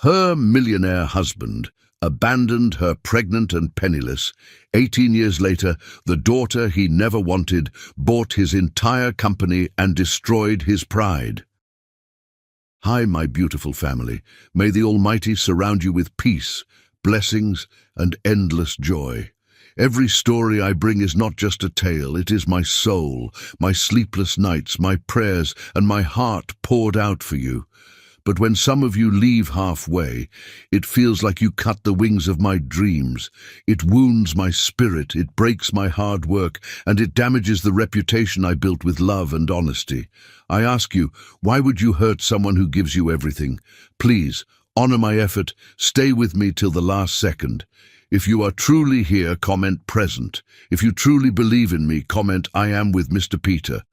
Her millionaire husband abandoned her pregnant and penniless. 18 years later, the daughter he never wanted bought his entire company and destroyed his pride. Hi, my beautiful family. May the Almighty surround you with peace, blessings, and endless joy. Every story I bring is not just a tale, it is my soul, my sleepless nights, my prayers, and my heart poured out for you. But when some of you leave halfway, it feels like you cut the wings of my dreams. It wounds my spirit, it breaks my hard work, and it damages the reputation I built with love and honesty. I ask you, why would you hurt someone who gives you everything? Please, honor my effort, stay with me till the last second. If you are truly here, comment present. If you truly believe in me, comment I am with Mr. Peter.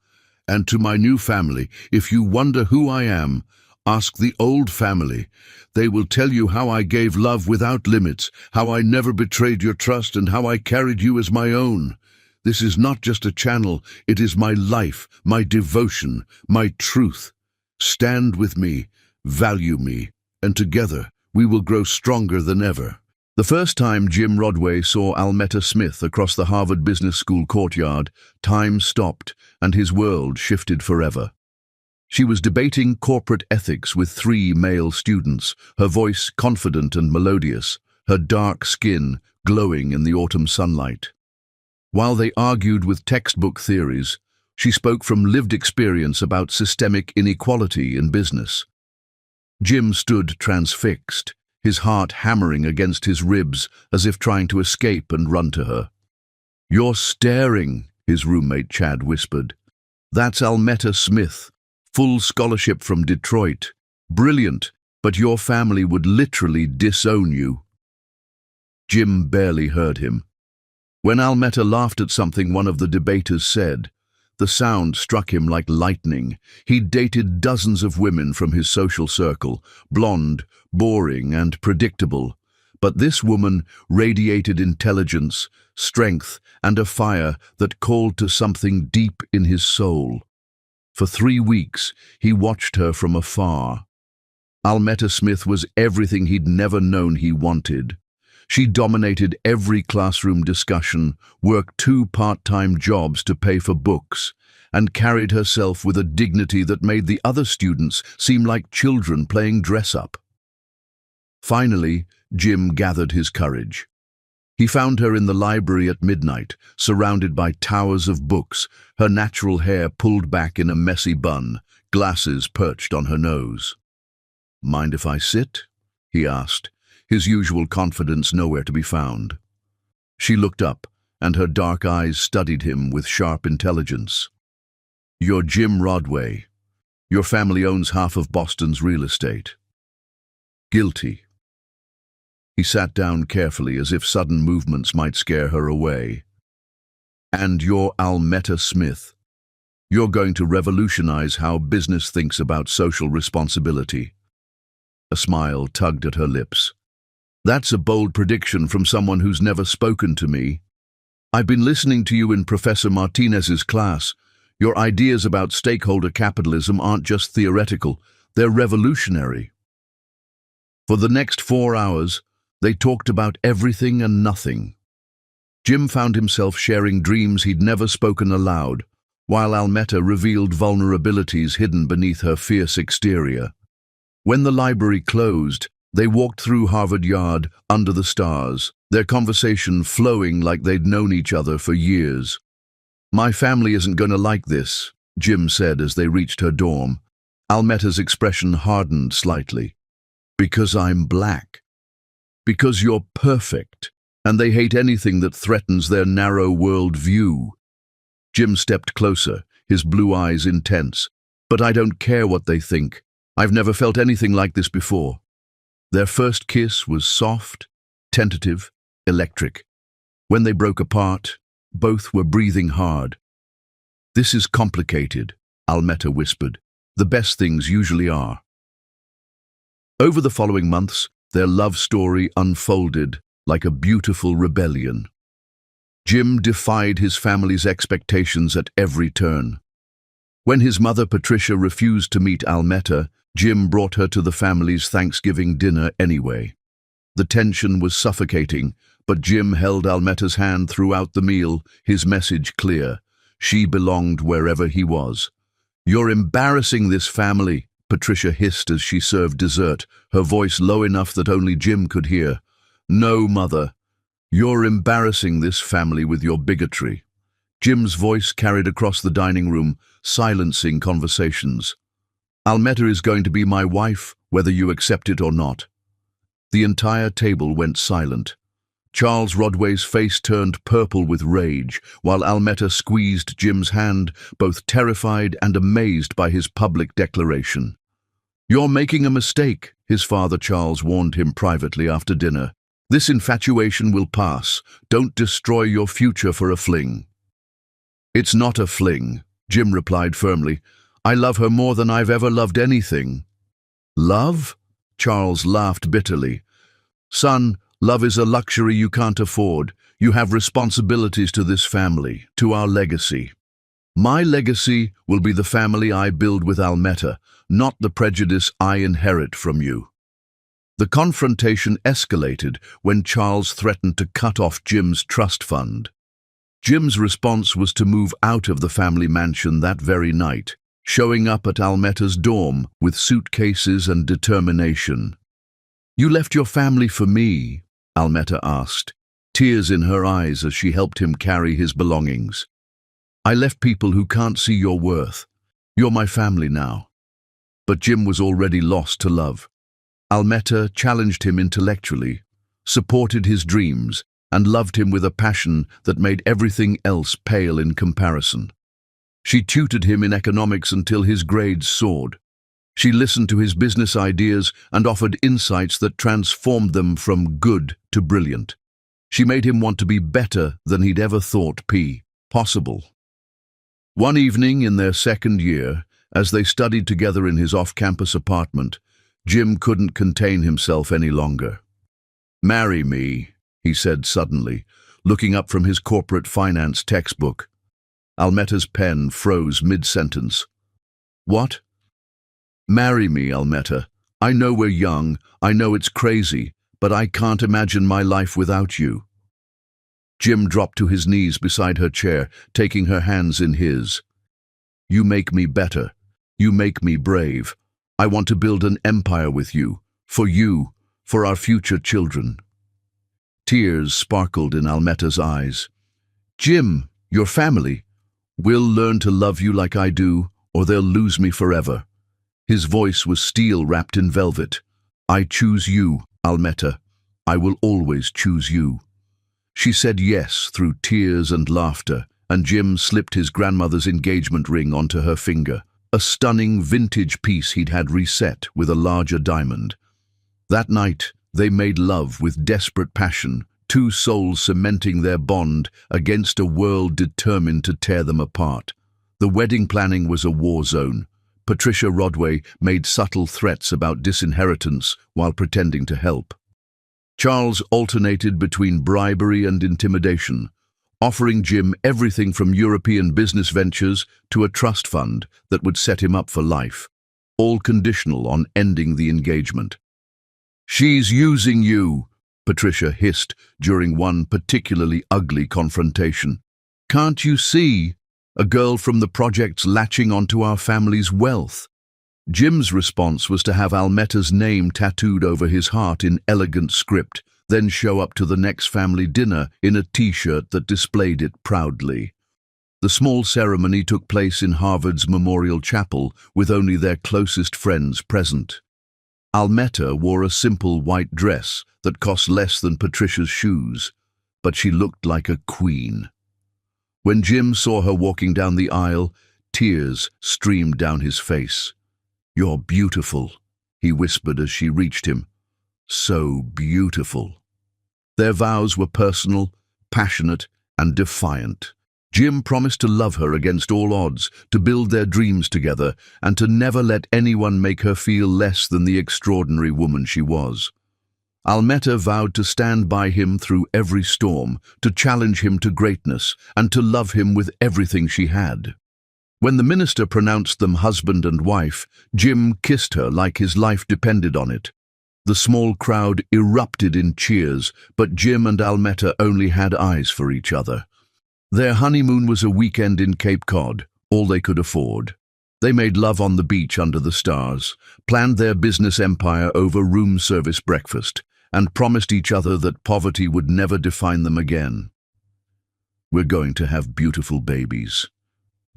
And to my new family, if you wonder who I am, ask the old family. They will tell you how I gave love without limits, how I never betrayed your trust, and how I carried you as my own. This is not just a channel, it is my life, my devotion, my truth. Stand with me, value me, and together we will grow stronger than ever. The first time Jim Rodway saw Almetta Smith across the Harvard Business School courtyard, time stopped and his world shifted forever. She was debating corporate ethics with 3 male students, her voice confident and melodious, her dark skin glowing in the autumn sunlight. While they argued with textbook theories, she spoke from lived experience about systemic inequality in business. Jim stood transfixed, his heart hammering against his ribs as if trying to escape and run to her. "You're staring," his roommate Chad whispered. "That's Almetta Smith. Full scholarship from Detroit. Brilliant, but your family would literally disown you." Jim barely heard him. When Almetta laughed at something one of the debaters said, the sound struck him like lightning. He'd dated dozens of women from his social circle, blonde, boring, and predictable. But this woman radiated intelligence, strength, and a fire that called to something deep in his soul. For 3 weeks, he watched her from afar. Almetta Smith was everything he'd never known he wanted. She dominated every classroom discussion, worked 2 part-time jobs to pay for books, and carried herself with a dignity that made the other students seem like children playing dress-up. Finally, Jim gathered his courage. He found her in the library at midnight, surrounded by towers of books, her natural hair pulled back in a messy bun, glasses perched on her nose. "Mind if I sit?" he asked, his usual confidence nowhere to be found. She looked up, and her dark eyes studied him with sharp intelligence. "You're Jim Rodway. Your family owns half of Boston's real estate." "Guilty." He sat down carefully as if sudden movements might scare her away. "And you're Almetta Smith. You're going to revolutionize how business thinks about social responsibility." A smile tugged at her lips. "That's a bold prediction from someone who's never spoken to me. I've been listening to you in Professor Martinez's class. Your ideas about stakeholder capitalism aren't just theoretical, they're revolutionary." For the next 4 hours, they talked about everything and nothing. Jim found himself sharing dreams he'd never spoken aloud, while Almetta revealed vulnerabilities hidden beneath her fierce exterior. When the library closed, they walked through Harvard Yard under the stars, their conversation flowing like they'd known each other for years. "My family isn't going to like this," Jim said as they reached her dorm. Almetta's expression hardened slightly. "Because I'm black. Because you're perfect, and they hate anything that threatens their narrow world view." Jim stepped closer, his blue eyes intense. "But I don't care what they think. I've never felt anything like this before." Their first kiss was soft, tentative, electric. When they broke apart, both were breathing hard. "This is complicated," Almetta whispered. "The best things usually are." Over the following months, their love story unfolded like a beautiful rebellion. Jim defied his family's expectations at every turn. When his mother Patricia refused to meet Almetta, Jim brought her to the family's Thanksgiving dinner anyway. The tension was suffocating, but Jim held Almeta's hand throughout the meal, his message clear. She belonged wherever he was. "You're embarrassing this family," Patricia hissed as she served dessert, her voice low enough that only Jim could hear. "No, Mother. You're embarrassing this family with your bigotry." Jim's voice carried across the dining room, silencing conversations. "Almeta is going to be my wife, whether you accept it or not." The entire table went silent. Charles Rodway's face turned purple with rage, while Almeta squeezed Jim's hand, both terrified and amazed by his public declaration. "You're making a mistake," his father Charles warned him privately after dinner. "This infatuation will pass. Don't destroy your future for a fling." "It's not a fling," Jim replied firmly. "I love her more than I've ever loved anything." "Love?" Charles laughed bitterly. "Son, love is a luxury you can't afford. You have responsibilities to this family, to our legacy. My legacy will be the family I build with Almeta, not the prejudice I inherit from you." The confrontation escalated when Charles threatened to cut off Jim's trust fund. Jim's response was to move out of the family mansion that very night, showing up at Almeta's dorm with suitcases and determination. "You left your family for me?" Almeta asked, tears in her eyes as she helped him carry his belongings. "I left people who can't see your worth. You're my family now." But Jim was already lost to love. Almeta challenged him intellectually, supported his dreams, and loved him with a passion that made everything else pale in comparison. She tutored him in economics until his grades soared. She listened to his business ideas and offered insights that transformed them from good to brilliant. She made him want to be better than he'd ever thought possible. One evening in their second year, as they studied together in his off-campus apartment, Jim couldn't contain himself any longer. "Marry me," he said suddenly, looking up from his corporate finance textbook. Almeta's pen froze mid-sentence. "What?" "Marry me, Almeta. I know we're young, I know it's crazy, but I can't imagine my life without you." Jim dropped to his knees beside her chair, taking her hands in his. "You make me better. You make me brave. I want to build an empire with you, for our future children." Tears sparkled in Almeta's eyes. "Jim, your family will learn to love you like I do, or they'll lose me forever." His voice was steel wrapped in velvet. "I choose you, Almeta. I will always choose you." She said yes through tears and laughter, and Jim slipped his grandmother's engagement ring onto her finger, a stunning vintage piece he'd had reset with a larger diamond. That night, they made love with desperate passion, two souls cementing their bond against a world determined to tear them apart. The wedding planning was a war zone. Patricia Rodway made subtle threats about disinheritance while pretending to help. Charles alternated between bribery and intimidation, offering Jim everything from European business ventures to a trust fund that would set him up for life, all conditional on ending the engagement. "She's using you," Patricia hissed during one particularly ugly confrontation. "Can't you see? A girl from the project's latching onto our family's wealth." Jim's response was to have Almeta's name tattooed over his heart in elegant script, then show up to the next family dinner in a t-shirt that displayed it proudly. The small ceremony took place in Harvard's Memorial Chapel with only their closest friends present. Almeta wore a simple white dress that cost less than Patricia's shoes, but she looked like a queen. When Jim saw her walking down the aisle, tears streamed down his face. "You're beautiful," he whispered as she reached him. "So beautiful." Their vows were personal, passionate, and defiant. Jim promised to love her against all odds, to build their dreams together, and to never let anyone make her feel less than the extraordinary woman she was. Almeta vowed to stand by him through every storm, to challenge him to greatness, and to love him with everything she had. When the minister pronounced them husband and wife, Jim kissed her like his life depended on it. The small crowd erupted in cheers, but Jim and Almeta only had eyes for each other. Their honeymoon was a weekend in Cape Cod, all they could afford. They made love on the beach under the stars, planned their business empire over room service breakfast, and promised each other that poverty would never define them again. "We're going to have beautiful babies,"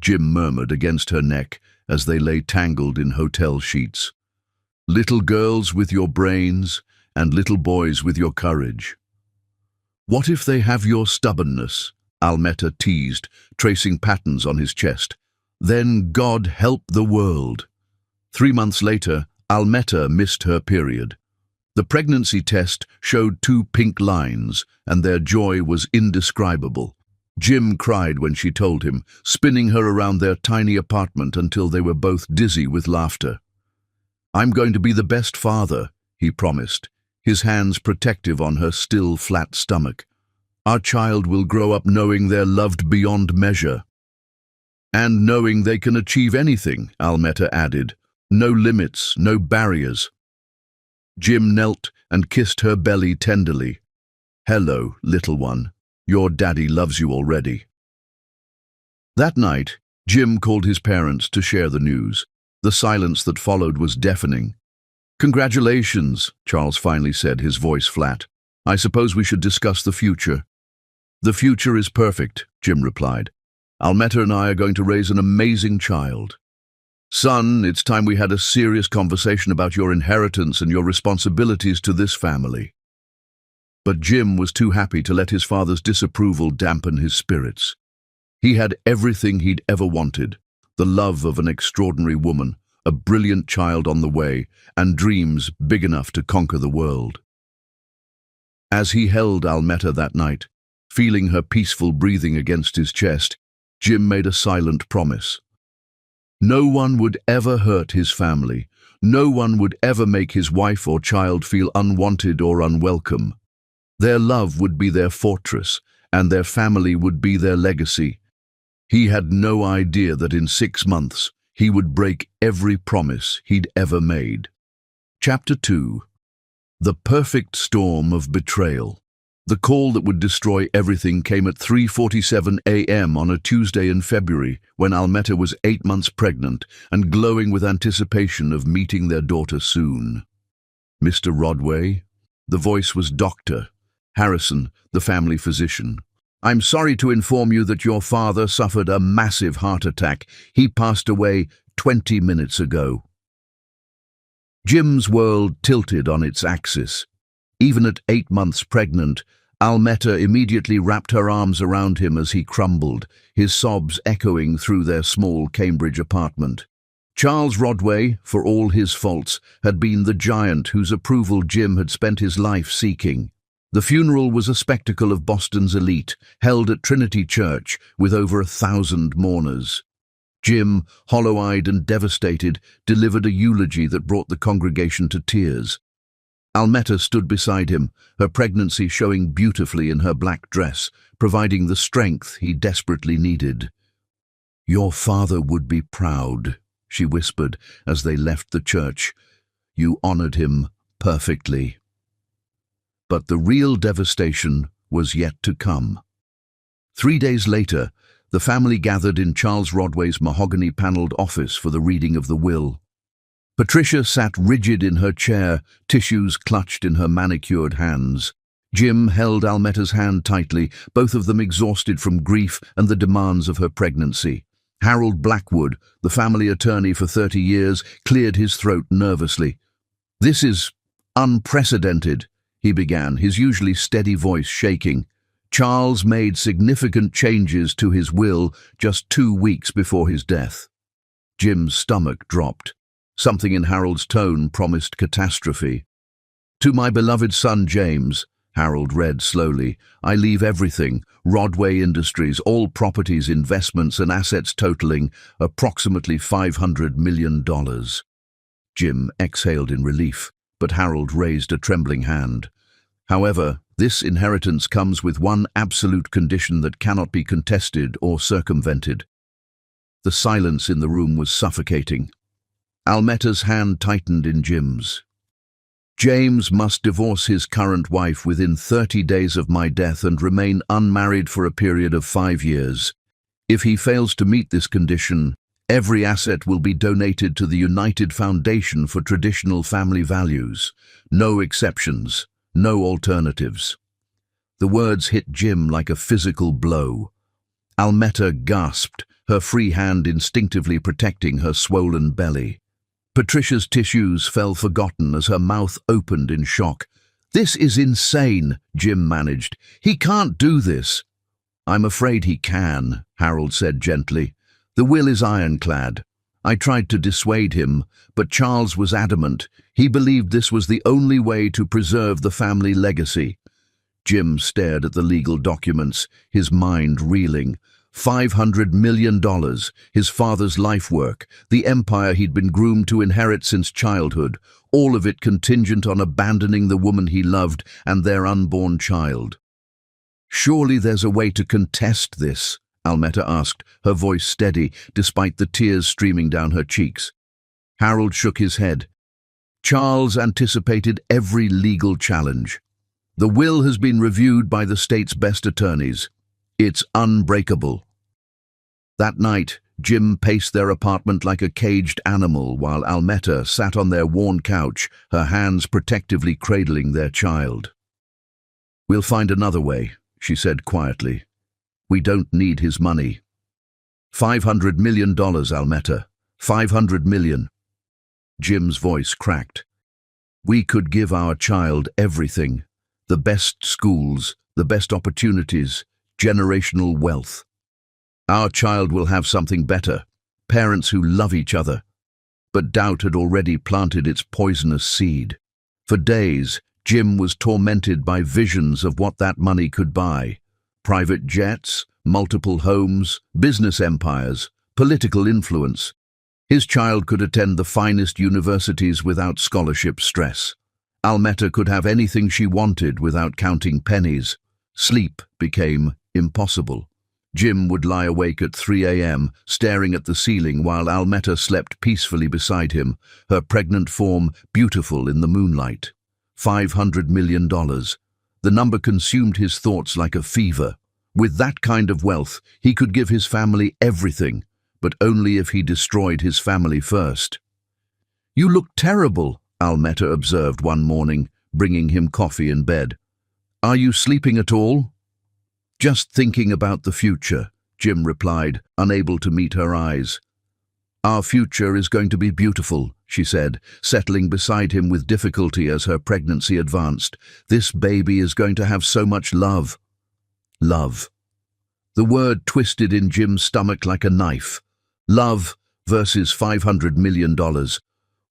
Jim murmured against her neck as they lay tangled in hotel sheets. "Little girls with your brains and little boys with your courage." "What if they have your stubbornness?" Almeta teased, tracing patterns on his chest. "Then God help the world." 3 months later, Almeta missed her period. The pregnancy test showed 2 pink lines, and their joy was indescribable. Jim cried when she told him, spinning her around their tiny apartment until they were both dizzy with laughter. "I'm going to be the best father," he promised, his hands protective on her still flat stomach. "Our child will grow up knowing they're loved beyond measure." "And knowing they can achieve anything," Almeta added. "No limits, no barriers." Jim knelt and kissed her belly tenderly. "Hello, little one. Your daddy loves you already." That night, Jim called his parents to share the news. The silence that followed was deafening. "Congratulations," Charles finally said, his voice flat. "I suppose we should discuss the future." "The future is perfect," Jim replied. "Almeta and I are going to raise an amazing child." "Son, it's time we had a serious conversation about your inheritance and your responsibilities to this family." But Jim was too happy to let his father's disapproval dampen his spirits. He had everything he'd ever wanted: the love of an extraordinary woman, a brilliant child on the way, and dreams big enough to conquer the world. As he held Almeta that night, feeling her peaceful breathing against his chest, Jim made a silent promise. No one would ever hurt his family. No one would ever make his wife or child feel unwanted or unwelcome. Their love would be their fortress, and their family would be their legacy. He had no idea that in 6 months he would break every promise he'd ever made. Chapter 2. The perfect storm of betrayal. The call that would destroy everything came at 3:47 a.m. on a Tuesday in February, when Almeta was 8 months pregnant and glowing with anticipation of meeting their daughter soon. "Mr. Rodway?" The voice was Dr. Harrison, the family physician. "I'm sorry to inform you that your father suffered a massive heart attack. He passed away 20 minutes ago." Jim's world tilted on its axis. Even at 8 months pregnant, Almeta immediately wrapped her arms around him as he crumbled, his sobs echoing through their small Cambridge apartment. Charles Rodway, for all his faults, had been the giant whose approval Jim had spent his life seeking. The funeral was a spectacle of Boston's elite, held at Trinity Church with over 1,000 mourners. Jim, hollow-eyed and devastated, delivered a eulogy that brought the congregation to tears. Almeta stood beside him, her pregnancy showing beautifully in her black dress, providing the strength he desperately needed. "Your father would be proud," she whispered as they left the church. "You honored him perfectly." But the real devastation was yet to come. 3 days later, the family gathered in Charles Rodway's mahogany-paneled office for the reading of the will. Patricia sat rigid in her chair, tissues clutched in her manicured hands. Jim held Almeta's hand tightly, both of them exhausted from grief and the demands of her pregnancy. Harold Blackwood, the family attorney for 30 years, cleared his throat nervously. "This is unprecedented," he began, his usually steady voice shaking. "Charles made significant changes to his will just 2 weeks before his death." Jim's stomach dropped. Something in Harold's tone promised catastrophe. "To my beloved son James," Harold read slowly, "I leave everything, Rodway Industries, all properties, investments and assets totaling approximately $500 million. Jim exhaled in relief, but Harold raised a trembling hand. "However, this inheritance comes with one absolute condition that cannot be contested or circumvented." The silence in the room was suffocating. Almeta's hand tightened in Jim's. James must divorce his current wife within 30 days of my death and remain unmarried for a period of 5 years. If he fails to meet this condition, every asset will be donated to the United Foundation for Traditional Family Values. No exceptions, no alternatives. The words hit Jim like a physical blow. Almeta gasped, her free hand instinctively protecting her swollen belly. Patricia's tissues fell forgotten as her mouth opened in shock. "This is insane," Jim managed. "He can't do this." "I'm afraid he can," Harold said gently. "The will is ironclad. I tried to dissuade him, but Charles was adamant. He believed this was the only way to preserve the family legacy." Jim stared at the legal documents, his mind reeling. $500 million, his father's life work, the empire he'd been groomed to inherit since childhood, all of it contingent on abandoning the woman he loved and their unborn child. "Surely there's a way to contest this?" Almeta asked, her voice steady despite the tears streaming down her cheeks. Harold shook his head. Charles anticipated every legal challenge. "The will has been reviewed by the state's best attorneys. It's unbreakable." That night, Jim paced their apartment like a caged animal while Almeta sat on their worn couch, her hands protectively cradling their child. "We'll find another way," she said quietly. "We don't need his money." $500 million, Almeta. $500 million. Jim's voice cracked. "We could give our child everything. The best schools, the best opportunities, generational wealth. Our child will have something better, parents who love each other." But doubt had already planted its poisonous seed. For days, Jim was tormented by visions of what that money could buy. Private jets, multiple homes, business empires, political influence. His child could attend the finest universities without scholarship stress. Almeta could have anything she wanted without counting pennies. Sleep became impossible. Jim would lie awake at 3 a.m., staring at the ceiling while Almeta slept peacefully beside him, her pregnant form beautiful in the moonlight. $500 million. The number consumed his thoughts like a fever. With that kind of wealth, he could give his family everything, but only if he destroyed his family first. "You look terrible," Almeta observed one morning, bringing him coffee in bed. "Are you sleeping at all?" "Just thinking about the future," Jim replied, unable to meet her eyes. "Our future is going to be beautiful," she said, settling beside him with difficulty as her pregnancy advanced. "This baby is going to have so much love." Love. The word twisted in Jim's stomach like a knife. Love versus $500 million.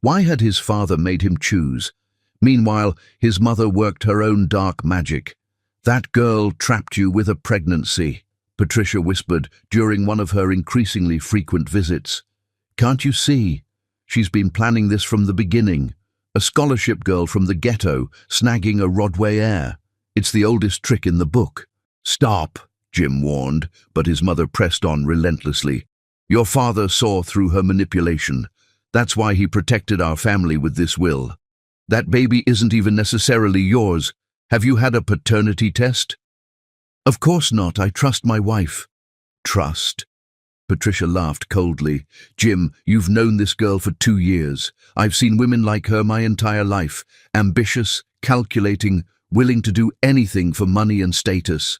Why had his father made him choose? Meanwhile, his mother worked her own dark magic. "That girl trapped you with a pregnancy," Patricia whispered during one of her increasingly frequent visits. "Can't you see? She's been planning this from the beginning. A scholarship girl from the ghetto, snagging a Rodway heir. It's the oldest trick in the book." "Stop," Jim warned, but his mother pressed on relentlessly. "Your father saw through her manipulation. That's why he protected our family with this will. That baby isn't even necessarily yours. Have you had a paternity test?" "Of course not. I trust my wife." "Trust?" Patricia laughed coldly. "Jim, you've known this girl for 2 years. I've seen women like her my entire life. Ambitious, calculating, willing to do anything for money and status."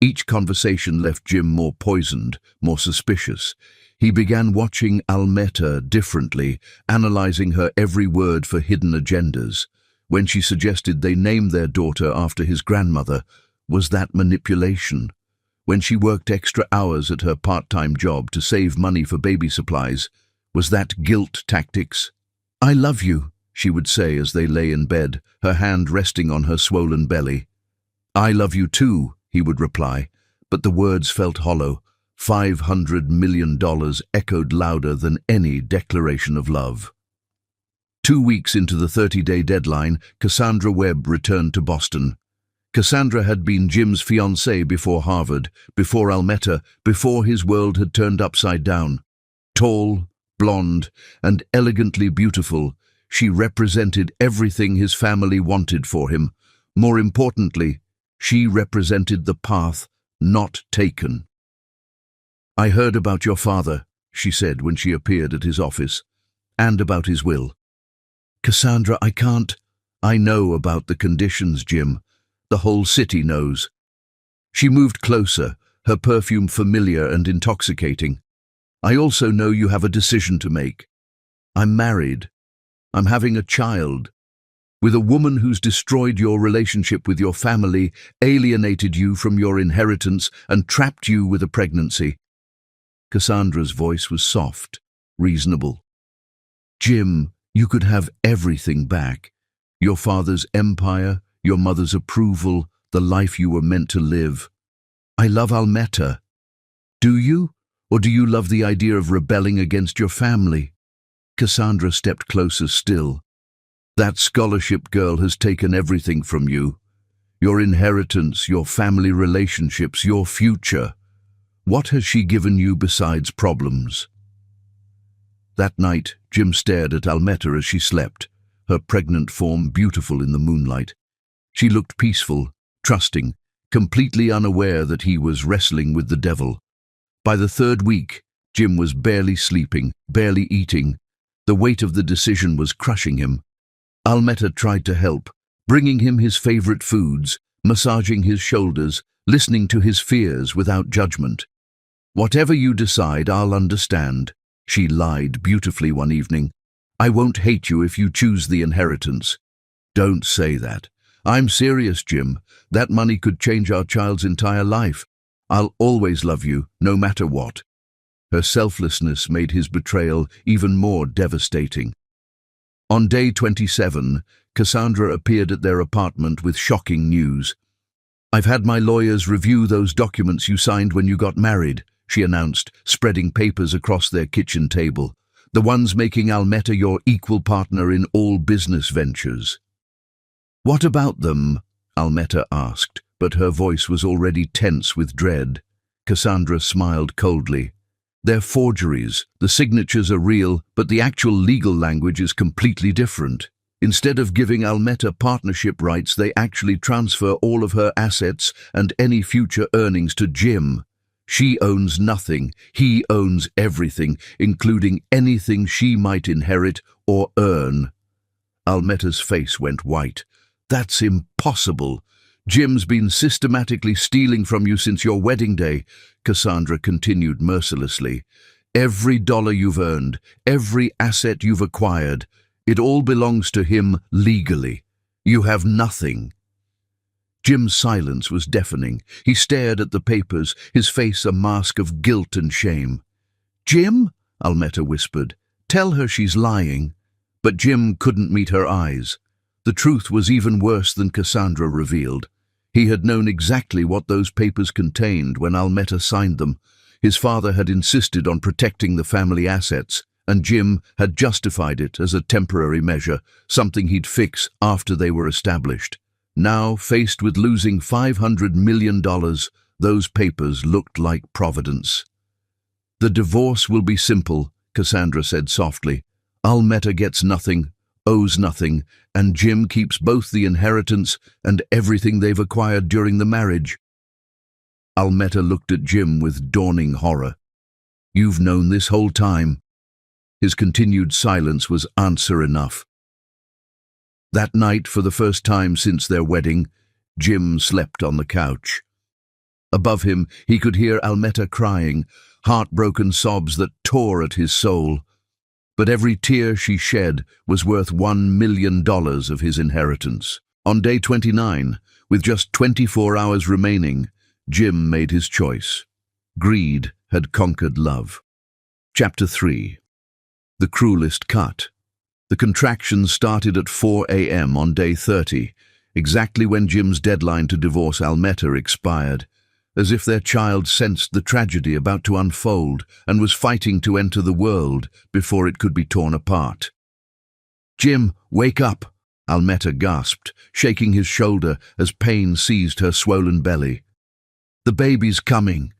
Each conversation left Jim more poisoned, more suspicious. He began watching Almeta differently, analyzing her every word for hidden agendas. When she suggested they name their daughter after his grandmother, was that manipulation? When she worked extra hours at her part-time job to save money for baby supplies, was that guilt tactics? "I love you," she would say as they lay in bed, her hand resting on her swollen belly. "I love you too," he would reply, but the words felt hollow. $500 million echoed louder than any declaration of love. 2 weeks into the 30-day deadline, Cassandra Webb returned to Boston. Cassandra had been Jim's fiancée before Harvard, before Almeta, before his world had turned upside down. Tall, blonde, and elegantly beautiful, she represented everything his family wanted for him. More importantly, she represented the path not taken. "I heard about your father," she said when she appeared at his office, "and about his will." "Cassandra, I can't." "I know about the conditions, Jim. The whole city knows." She moved closer, her perfume familiar and intoxicating. "I also know you have a decision to make. I'm married. I'm having a child. With a woman who's destroyed your relationship with your family, alienated you from your inheritance, and trapped you with a pregnancy." Cassandra's voice was soft, reasonable. "Jim, you could have everything back. Your father's empire, your mother's approval, the life you were meant to live. I love Almeta. Do you? Or do you love the idea of rebelling against your family?" Cassandra stepped closer still. "That scholarship girl has taken everything from you. Your inheritance, your family relationships, your future. What has she given you besides problems?" That night, Jim stared at Almeta as she slept, her pregnant form beautiful in the moonlight. She looked peaceful, trusting, completely unaware that he was wrestling with the devil. By the third week, Jim was barely sleeping, barely eating. The weight of the decision was crushing him. Almeta tried to help, bringing him his favorite foods, massaging his shoulders, listening to his fears without judgment. "Whatever you decide, I'll understand," she lied beautifully one evening. "I won't hate you if you choose the inheritance." "Don't say that. I'm serious, Jim. That money could change our child's entire life. I'll always love you, no matter what." Her selflessness made his betrayal even more devastating. On day 27, Cassandra appeared at their apartment with shocking news. "I've had my lawyers review those documents you signed when you got married," she announced, spreading papers across their kitchen table. "The ones making Almeta your equal partner in all business ventures." "What about them?" Almeta asked, but her voice was already tense with dread. Cassandra smiled coldly. "They're forgeries. The signatures are real, but the actual legal language is completely different. Instead of giving Almeta partnership rights, they actually transfer all of her assets and any future earnings to Jim. She owns nothing. He owns everything, including anything she might inherit or earn." Almeta's face went white. "That's impossible. Jim's been systematically stealing from you since your wedding day," Cassandra continued mercilessly. "Every dollar you've earned, every asset you've acquired, it all belongs to him legally. You have nothing." Jim's silence was deafening. He stared at the papers, his face a mask of guilt and shame. "Jim?" Almeta whispered. "Tell her she's lying." But Jim couldn't meet her eyes. The truth was even worse than Cassandra revealed. He had known exactly what those papers contained when Almeta signed them. His father had insisted on protecting the family assets, and Jim had justified it as a temporary measure, something he'd fix after they were established. Now, faced with losing $500 million, those papers looked like providence. "The divorce will be simple," Cassandra said softly. "Almeta gets nothing, owes nothing, and Jim keeps both the inheritance and everything they've acquired during the marriage." Almeta looked at Jim with dawning horror. "You've known this whole time." His continued silence was answer enough. That night, for the first time since their wedding, Jim slept on the couch. Above him, he could hear Almeta crying, heartbroken sobs that tore at his soul. But every tear she shed was worth $1 million of his inheritance. On day 29, with just 24 hours remaining, Jim made his choice. Greed had conquered love. Chapter 3. The Cruelest Cut. The contractions started at 4 a.m. on day 30, exactly when Jim's deadline to divorce Almeta expired, as if their child sensed the tragedy about to unfold and was fighting to enter the world before it could be torn apart. "Jim, wake up!" Almeta gasped, shaking his shoulder as pain seized her swollen belly. "The baby's coming."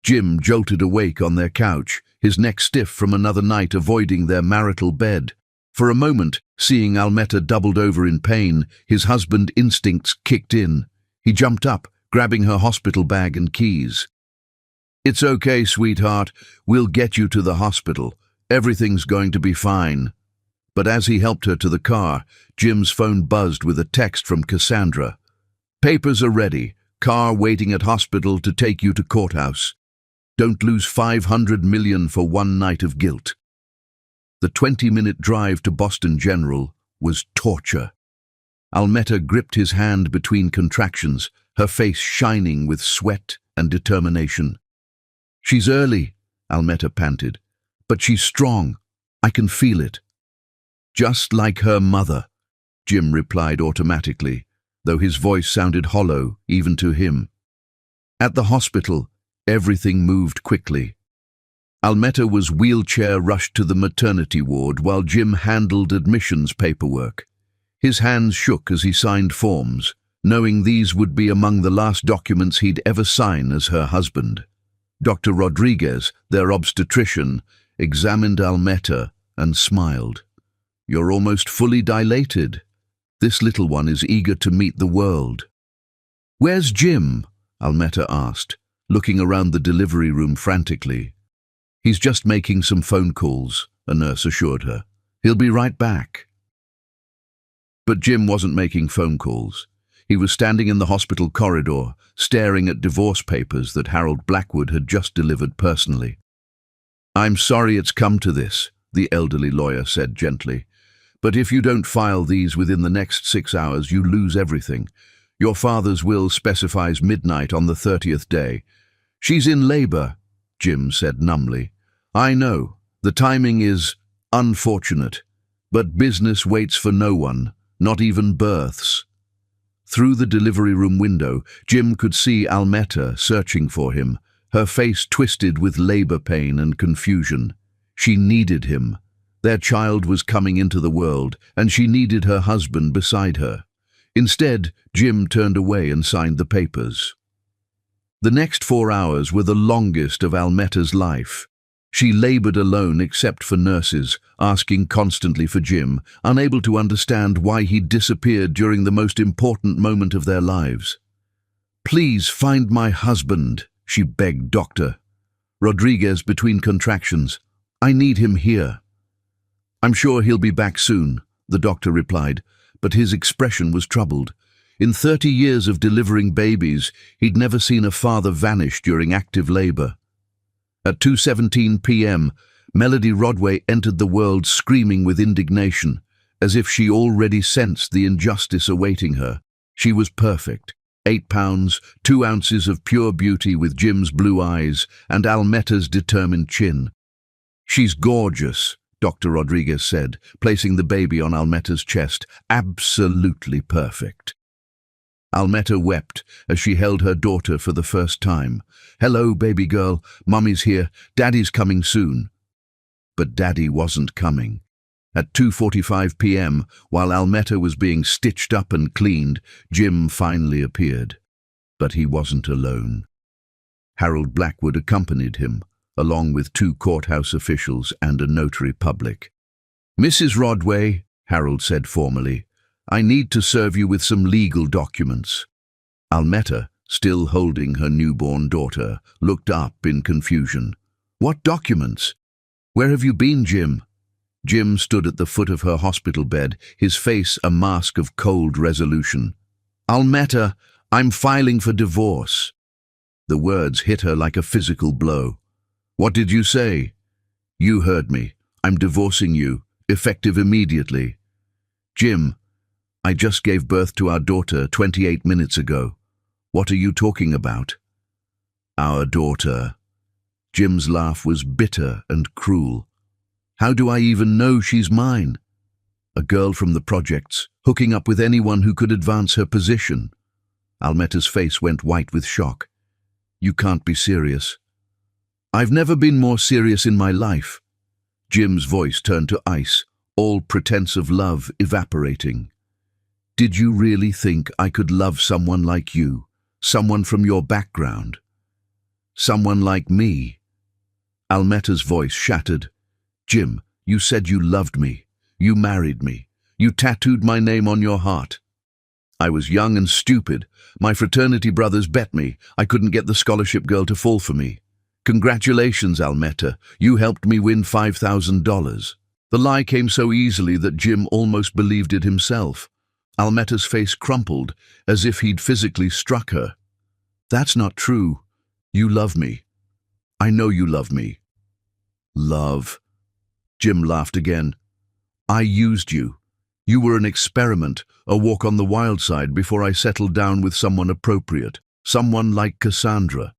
Jim jolted awake on their couch, his neck stiff from another night avoiding their marital bed. For a moment, seeing Almeta doubled over in pain, his husband instincts kicked in. He jumped up, grabbing her hospital bag and keys. "It's okay, sweetheart. We'll get you to the hospital. Everything's going to be fine." But as he helped her to the car, Jim's phone buzzed with a text from Cassandra. "Papers are ready. Car waiting at hospital to take you to courthouse. Don't lose 500 million for one night of guilt." The 20-minute drive to Boston General was torture. Almeta gripped his hand between contractions, her face shining with sweat and determination. "She's early," Almeta panted, "but she's strong. I can feel it." "Just like her mother," Jim replied automatically, though his voice sounded hollow even to him. At the hospital, everything moved quickly. Almeta was wheelchair rushed to the maternity ward while Jim handled admissions paperwork. His hands shook as he signed forms, knowing these would be among the last documents he'd ever sign as her husband. Dr. Rodriguez, their obstetrician, examined Almeta and smiled. "You're almost fully dilated. This little one is eager to meet the world." "Where's Jim?" Almeta asked, looking around the delivery room frantically. "He's just making some phone calls," a nurse assured her. "He'll be right back." But Jim wasn't making phone calls. He was standing in the hospital corridor, staring at divorce papers that Harold Blackwood had just delivered personally. "I'm sorry it's come to this," the elderly lawyer said gently. "But if you don't file these within the next 6 hours, you lose everything. Your father's will specifies midnight on the 30th day. She's in labor," Jim said numbly. "I know, the timing is unfortunate, but business waits for no one, not even births." Through the delivery room window, Jim could see Almeta searching for him, her face twisted with labor pain and confusion. She needed him. Their child was coming into the world, and she needed her husband beside her. Instead, Jim turned away and signed the papers. The next 4 hours were the longest of Almeta's life. She labored alone except for nurses, asking constantly for Jim, unable to understand why he'd disappeared during the most important moment of their lives. "Please find my husband," she begged Dr. Rodriguez between contractions. "I need him here." "I'm sure he'll be back soon," the doctor replied, but his expression was troubled. In 30 years of delivering babies, he'd never seen a father vanish during active labor. At 2:17 p.m., Melody Rodway entered the world screaming with indignation, as if she already sensed the injustice awaiting her. She was perfect. 8 pounds, 2 ounces of pure beauty with Jim's blue eyes and Almeta's determined chin. "She's gorgeous," Dr. Rodriguez said, placing the baby on Almeta's chest. "Absolutely perfect." Almeta wept as she held her daughter for the first time. "Hello, baby girl. Mummy's here. Daddy's coming soon." But Daddy wasn't coming. At 2:45 p.m., while Almeta was being stitched up and cleaned, Jim finally appeared. But he wasn't alone. Harold Blackwood accompanied him, along with 2 courthouse officials and a notary public. "Mrs. Rodway," Harold said formally, "I need to serve you with some legal documents." Almeta, still holding her newborn daughter, looked up in confusion. "What documents? Where have you been, Jim?" Jim stood at the foot of her hospital bed, his face a mask of cold resolution. "Almeta, I'm filing for divorce." The words hit her like a physical blow. "What did you say?" "You heard me. I'm divorcing you, effective immediately." "Jim, I just gave birth to our daughter 28 minutes ago. What are you talking about?" "Our daughter." Jim's laugh was bitter and cruel. "How do I even know she's mine? A girl from the projects, hooking up with anyone who could advance her position." Almeta's face went white with shock. "You can't be serious." "I've never been more serious in my life." Jim's voice turned to ice, all pretense of love evaporating. Did you really think I could love someone like you? Someone from your background? Someone like me? Almetta's voice shattered. Jim, you said you loved me. You married me. You tattooed my name on your heart. I was young and stupid. My fraternity brothers bet me I couldn't get the scholarship girl to fall for me. Congratulations, Almetta. You helped me win $5,000. The lie came so easily that Jim almost believed it himself. Almetta's face crumpled, as if he'd physically struck her. That's not true. You love me. I know you love me. Love. Jim laughed again. I used you. You were an experiment, a walk on the wild side before I settled down with someone appropriate, someone like Cassandra.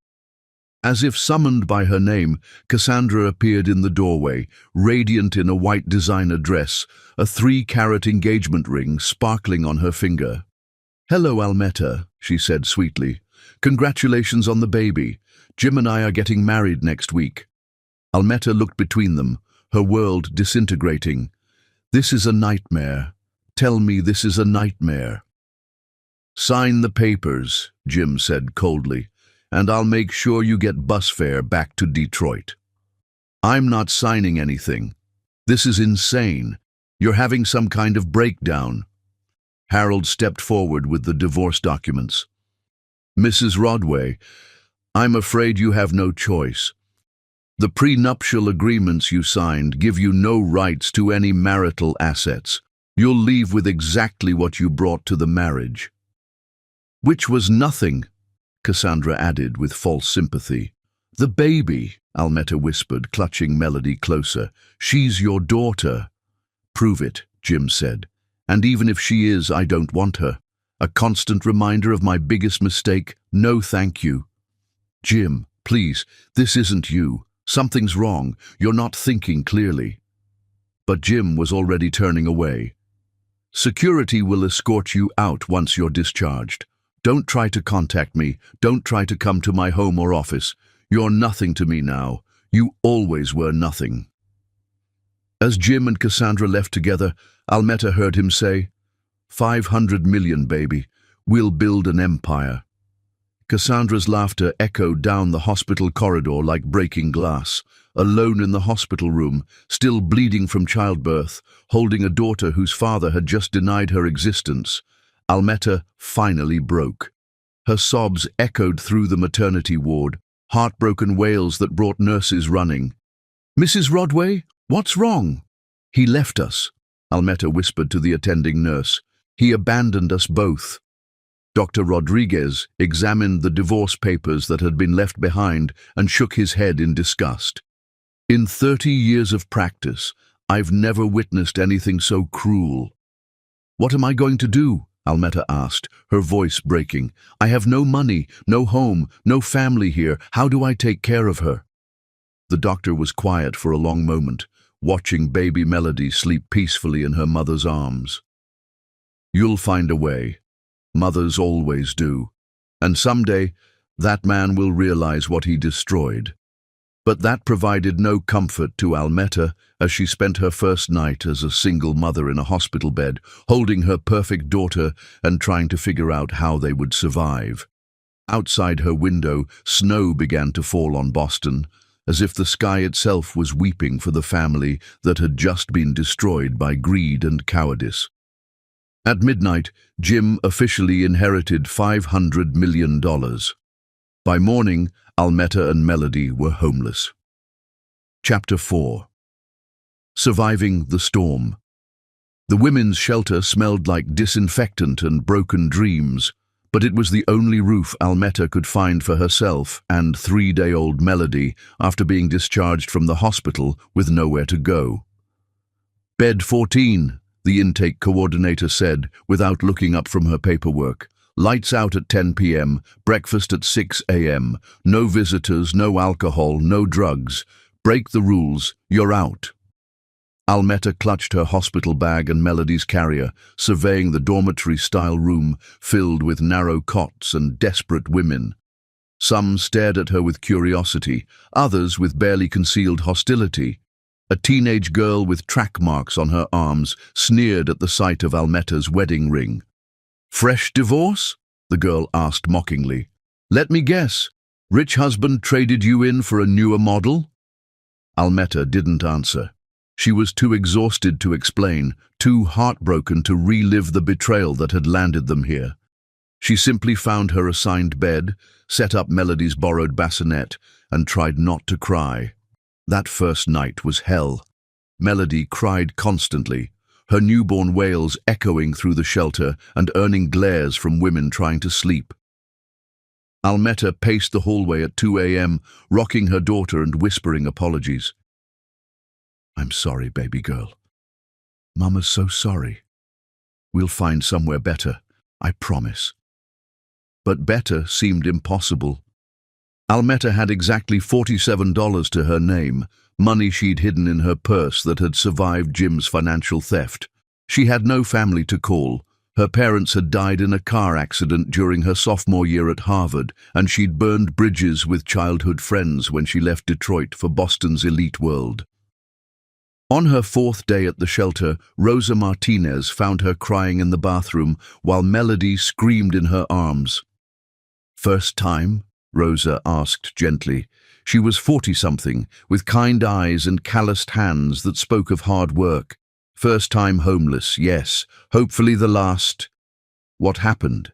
As if summoned by her name, Cassandra appeared in the doorway, radiant in a white designer dress, a 3-carat engagement ring sparkling on her finger. Hello, Almetta, she said sweetly. Congratulations on the baby. Jim and I are getting married next week. Almetta looked between them, her world disintegrating. This is a nightmare. Tell me this is a nightmare. Sign the papers, Jim said coldly, and I'll make sure you get bus fare back to Detroit. I'm not signing anything. This is insane. You're having some kind of breakdown. Harold stepped forward with the divorce documents. Mrs. Rodway, I'm afraid you have no choice. The prenuptial agreements you signed give you no rights to any marital assets. You'll leave with exactly what you brought to the marriage. Which was nothing, Cassandra added with false sympathy. The baby, Almetta whispered, clutching Melody closer. She's your daughter. Prove it, Jim said. And even if she is, I don't want her. A constant reminder of my biggest mistake. No, thank you. Jim, please, this isn't you. Something's wrong. You're not thinking clearly. But Jim was already turning away. Security will escort you out once you're discharged. Don't try to contact me. Don't try to come to my home or office. You're nothing to me now. You always were nothing. As Jim and Cassandra left together, Almetta heard him say, 500 million, baby. We'll build an empire. Cassandra's laughter echoed down the hospital corridor like breaking glass. Alone in the hospital room, still bleeding from childbirth, holding a daughter whose father had just denied her existence, Almetta finally broke. Her sobs echoed through the maternity ward, heartbroken wails that brought nurses running. Mrs. Rodway, what's wrong? He left us, Almetta whispered to the attending nurse. He abandoned us both. Dr. Rodriguez examined the divorce papers that had been left behind and shook his head in disgust. In 30 years of practice, I've never witnessed anything so cruel. What am I going to do? Almetta asked, her voice breaking. I have no money, no home, no family here. How do I take care of her? The doctor was quiet for a long moment, watching baby Melody sleep peacefully in her mother's arms. You'll find a way. Mothers always do. And someday, that man will realize what he destroyed. But that provided no comfort to Almetta as she spent her first night as a single mother in a hospital bed, holding her perfect daughter and trying to figure out how they would survive. Outside her window, snow began to fall on Boston, as if the sky itself was weeping for the family that had just been destroyed by greed and cowardice. At midnight, Jim officially inherited $500 million. By morning, Almetta and Melody were homeless. Chapter 4. Surviving the Storm. The women's shelter smelled like disinfectant and broken dreams, but it was the only roof Almetta could find for herself and 3-day-old Melody after being discharged from the hospital with nowhere to go. Bed 14, the intake coordinator said without looking up from her paperwork. Lights out at 10 p.m., breakfast at 6 a.m., no visitors, no alcohol, no drugs. Break the rules, you're out. Almetta clutched her hospital bag and Melody's carrier, surveying the dormitory-style room filled with narrow cots and desperate women. Some stared at her with curiosity, others with barely concealed hostility. A teenage girl with track marks on her arms sneered at the sight of Almetta's wedding ring. Fresh divorce? The girl asked mockingly. Let me guess. Rich husband traded you in for a newer model? Almeta didn't answer. She was too exhausted to explain, too heartbroken to relive the betrayal that had landed them here. She simply found her assigned bed, set up Melody's borrowed bassinet, and tried not to cry. That first night was hell. Melody cried constantly, her newborn wails echoing through the shelter and earning glares from women trying to sleep. Almeta paced the hallway at 2 a.m., rocking her daughter and whispering apologies. I'm sorry, baby girl. Mama's so sorry. We'll find somewhere better, I promise. But better seemed impossible. Almeta had exactly $47 to her name, money she'd hidden in her purse that had survived Jim's financial theft. She had no family to call. Her parents had died in a car accident during her sophomore year at Harvard, and she'd burned bridges with childhood friends when she left Detroit for Boston's elite world. On her fourth day at the shelter, Rosa Martinez found her crying in the bathroom while Melody screamed in her arms. First time? Rosa asked gently. She was 40-something, with kind eyes and calloused hands that spoke of hard work. First time homeless, yes, hopefully the last. What happened?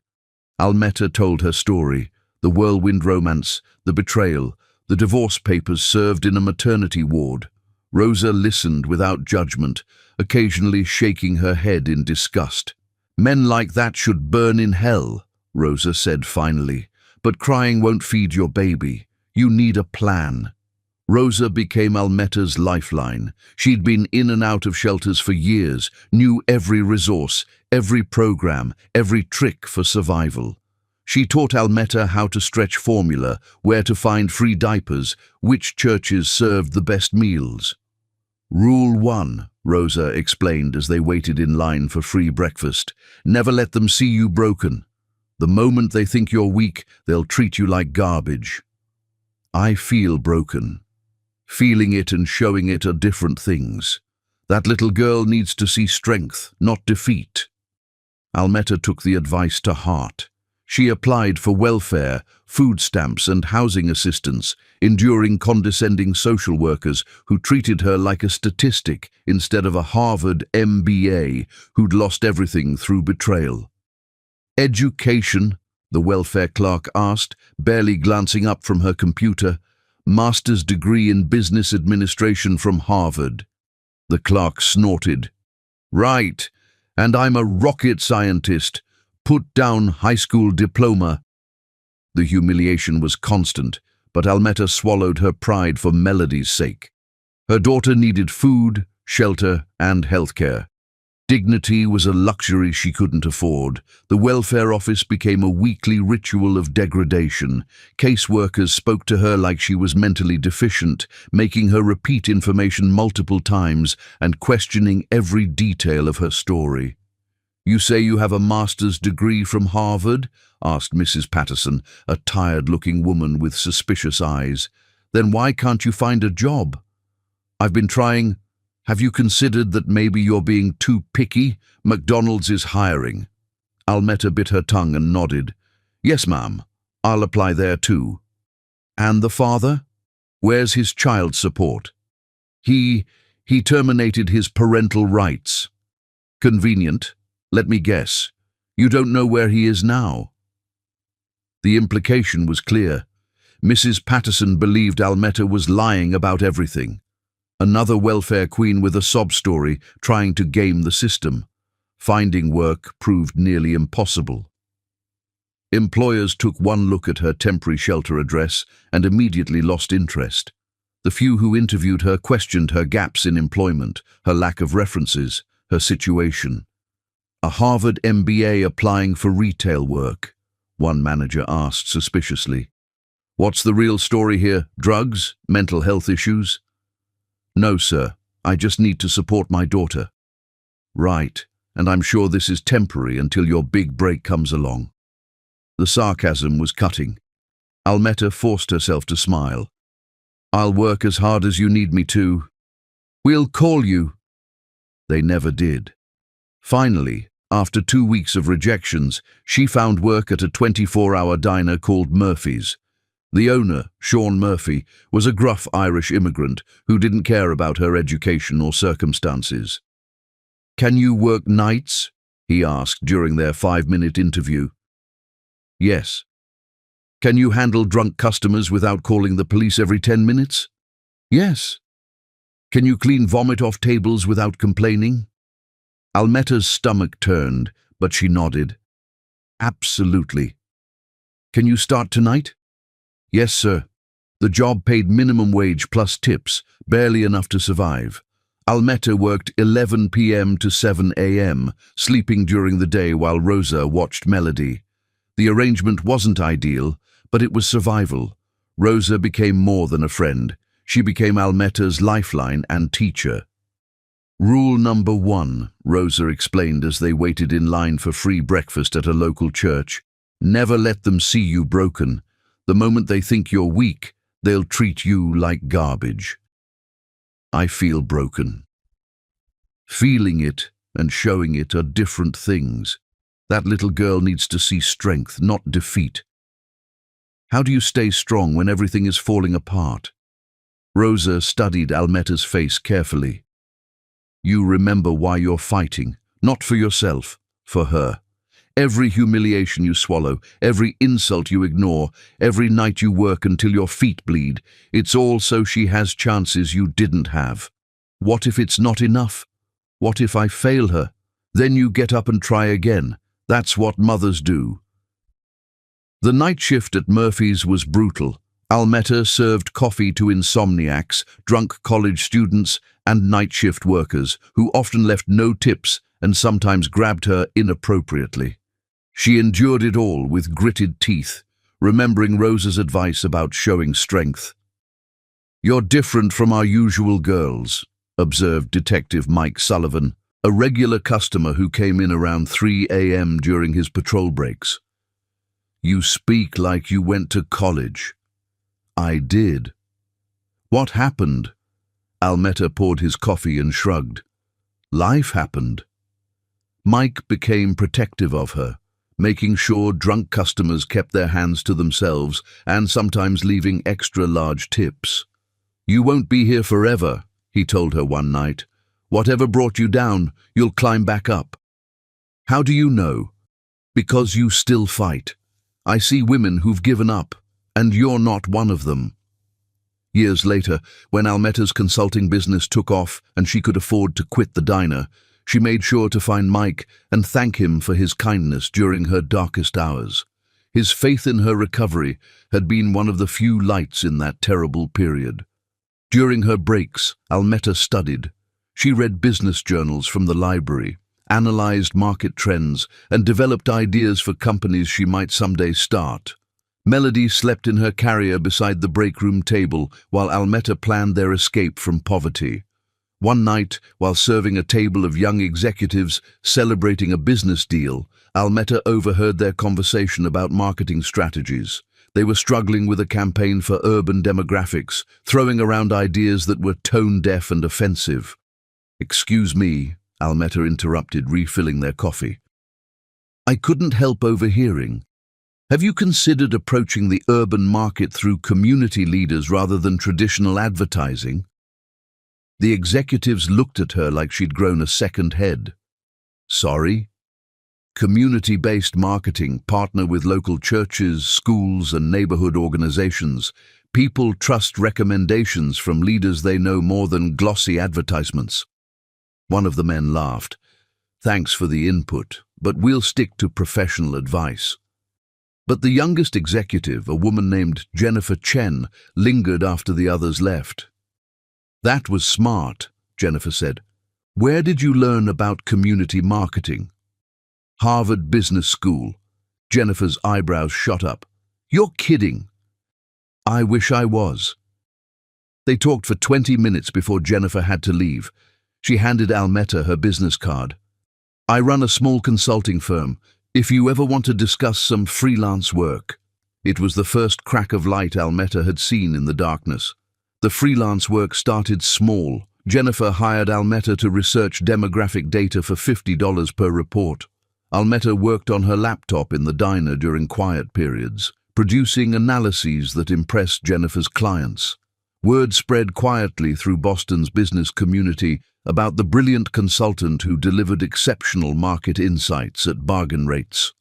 Almeta told her story, the whirlwind romance, the betrayal, the divorce papers served in a maternity ward. Rosa listened without judgment, occasionally shaking her head in disgust. Men like that should burn in hell, Rosa said finally. But crying won't feed your baby. You need a plan. Rosa became Almeta's lifeline. She'd been in and out of shelters for years, knew every resource, every program, every trick for survival. She taught Almeta how to stretch formula, where to find free diapers, which churches served the best meals. Rule 1, Rosa explained as they waited in line for free breakfast. Never let them see you broken. The moment they think you're weak, they'll treat you like garbage. I feel broken. Feeling it and showing it are different things. That little girl needs to see strength, not defeat. Almeta took the advice to heart. She applied for welfare, food stamps and housing assistance, enduring condescending social workers who treated her like a statistic instead of a Harvard MBA who'd lost everything through betrayal. Education, the welfare clerk asked, barely glancing up from her computer. Master's degree in business administration from Harvard. The clerk snorted. Right, and I'm a rocket scientist. Put down high school diploma. The humiliation was constant, but Almeta swallowed her pride for Melody's sake. Her daughter needed food, shelter, and healthcare. Dignity was a luxury she couldn't afford. The welfare office became a weekly ritual of degradation. Caseworkers spoke to her like she was mentally deficient, making her repeat information multiple times and questioning every detail of her story. You say you have a master's degree from Harvard? Asked Mrs. Patterson, a tired-looking woman with suspicious eyes. Then why can't you find a job? I've been trying. Have you considered that maybe you're being too picky? McDonald's is hiring. Almeta bit her tongue and nodded. Yes, ma'am. I'll apply there too. And the father? Where's his child support? He terminated his parental rights. Convenient. Let me guess. You don't know where he is now. The implication was clear. Mrs. Patterson believed Almeta was lying about everything. Another welfare queen with a sob story trying to game the system. Finding work proved nearly impossible. Employers took one look at her temporary shelter address and immediately lost interest. The few who interviewed her questioned her gaps in employment, her lack of references, her situation. A Harvard MBA applying for retail work, one manager asked suspiciously. What's the real story here? Drugs? Mental health issues? No, sir. I just need to support my daughter. Right, and I'm sure this is temporary until your big break comes along. The sarcasm was cutting. Almeta forced herself to smile. I'll work as hard as you need me to. We'll call you. They never did. Finally, After 2 weeks of rejections, she found work at a 24-hour diner called Murphy's. The owner, Sean Murphy, was a gruff Irish immigrant who didn't care about her education or circumstances. "Can you work nights?" he asked during their 5-minute interview. "Yes." "Can you handle drunk customers without calling the police every 10 minutes? "Yes." "Can you clean vomit off tables without complaining?" Almeta's stomach turned, but she nodded. "Absolutely." "Can you start tonight?" "Yes, sir." The job paid minimum wage plus tips, barely enough to survive. Almeta worked 11 p.m. to 7 a.m., sleeping during the day while Rosa watched Melody. The arrangement wasn't ideal, but it was survival. Rosa became more than a friend. She became Almeta's lifeline and teacher. "Rule number 1, Rosa explained as they waited in line for free breakfast at a local church. Never let them see you broken. The moment they think you're weak, they'll treat you like garbage. I feel broken. Feeling it and showing it are different things. That little girl needs to see strength, not defeat. How do you stay strong when everything is falling apart? Rosa studied Almeta's face carefully. You remember why you're fighting, not for yourself, for her. Every humiliation you swallow, every insult you ignore, every night you work until your feet bleed, it's all so she has chances you didn't have. What if it's not enough? What if I fail her? Then you get up and try again. That's what mothers do. The night shift at Murphy's was brutal. Almeta served coffee to insomniacs, drunk college students, and night shift workers who often left no tips and sometimes grabbed her inappropriately. She endured it all with gritted teeth, remembering Rosa's advice about showing strength. You're different from our usual girls, observed Detective Mike Sullivan, a regular customer who came in around 3 a.m. during his patrol breaks. You speak like you went to college. I did. What happened? Almeta poured his coffee and shrugged. Life happened. Mike became protective of her, making sure drunk customers kept their hands to themselves and sometimes leaving extra large tips. You won't be here forever, he told her one night. Whatever brought you down, you'll climb back up. How do you know? Because you still fight. I see women who've given up, and you're not one of them. Years later, when Almeta's consulting business took off and she could afford to quit the diner, she made sure to find Mike and thank him for his kindness during her darkest hours. His faith in her recovery had been one of the few lights in that terrible period. During her breaks, Almeta studied. She read business journals from the library, analyzed market trends, and developed ideas for companies she might someday start. Melody slept in her carrier beside the break room table while Almeta planned their escape from poverty. One night, while serving a table of young executives celebrating a business deal, Almeta overheard their conversation about marketing strategies. They were struggling with a campaign for urban demographics, throwing around ideas that were tone-deaf and offensive. Excuse me, Almeta interrupted, refilling their coffee. I couldn't help overhearing. Have you considered approaching the urban market through community leaders rather than traditional advertising? The executives looked at her like she'd grown a second head. Sorry? Community-based marketing, partner with local churches, schools, and neighborhood organizations. People trust recommendations from leaders they know more than glossy advertisements. One of the men laughed. Thanks for the input, but we'll stick to professional advice. But the youngest executive, a woman named Jennifer Chen, lingered after the others left. That was smart, Jennifer said. Where did you learn about community marketing? Harvard Business School. Jennifer's eyebrows shot up. You're kidding. I wish I was. They talked for 20 minutes before Jennifer had to leave. She handed Almeta her business card. I run a small consulting firm. If you ever want to discuss some freelance work. It was the first crack of light Almeta had seen in the darkness. The freelance work started small. Jennifer hired Almeta to research demographic data for $50 per report. Almeta worked on her laptop in the diner during quiet periods, producing analyses that impressed Jennifer's clients. Word spread quietly through Boston's business community about the brilliant consultant who delivered exceptional market insights at bargain rates.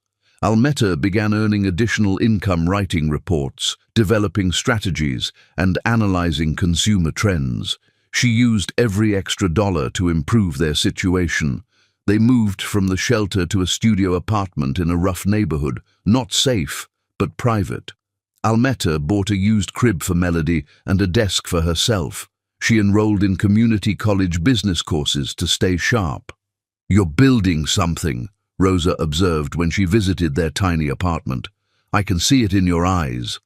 Almeta began earning additional income writing reports, developing strategies, and analyzing consumer trends. She used every extra dollar to improve their situation. They moved from the shelter to a studio apartment in a rough neighborhood, not safe, but private. Almeta bought a used crib for Melody and a desk for herself. She enrolled in community college business courses to stay sharp. "You're building something," Rosa observed when she visited their tiny apartment. "I can see it in your eyes."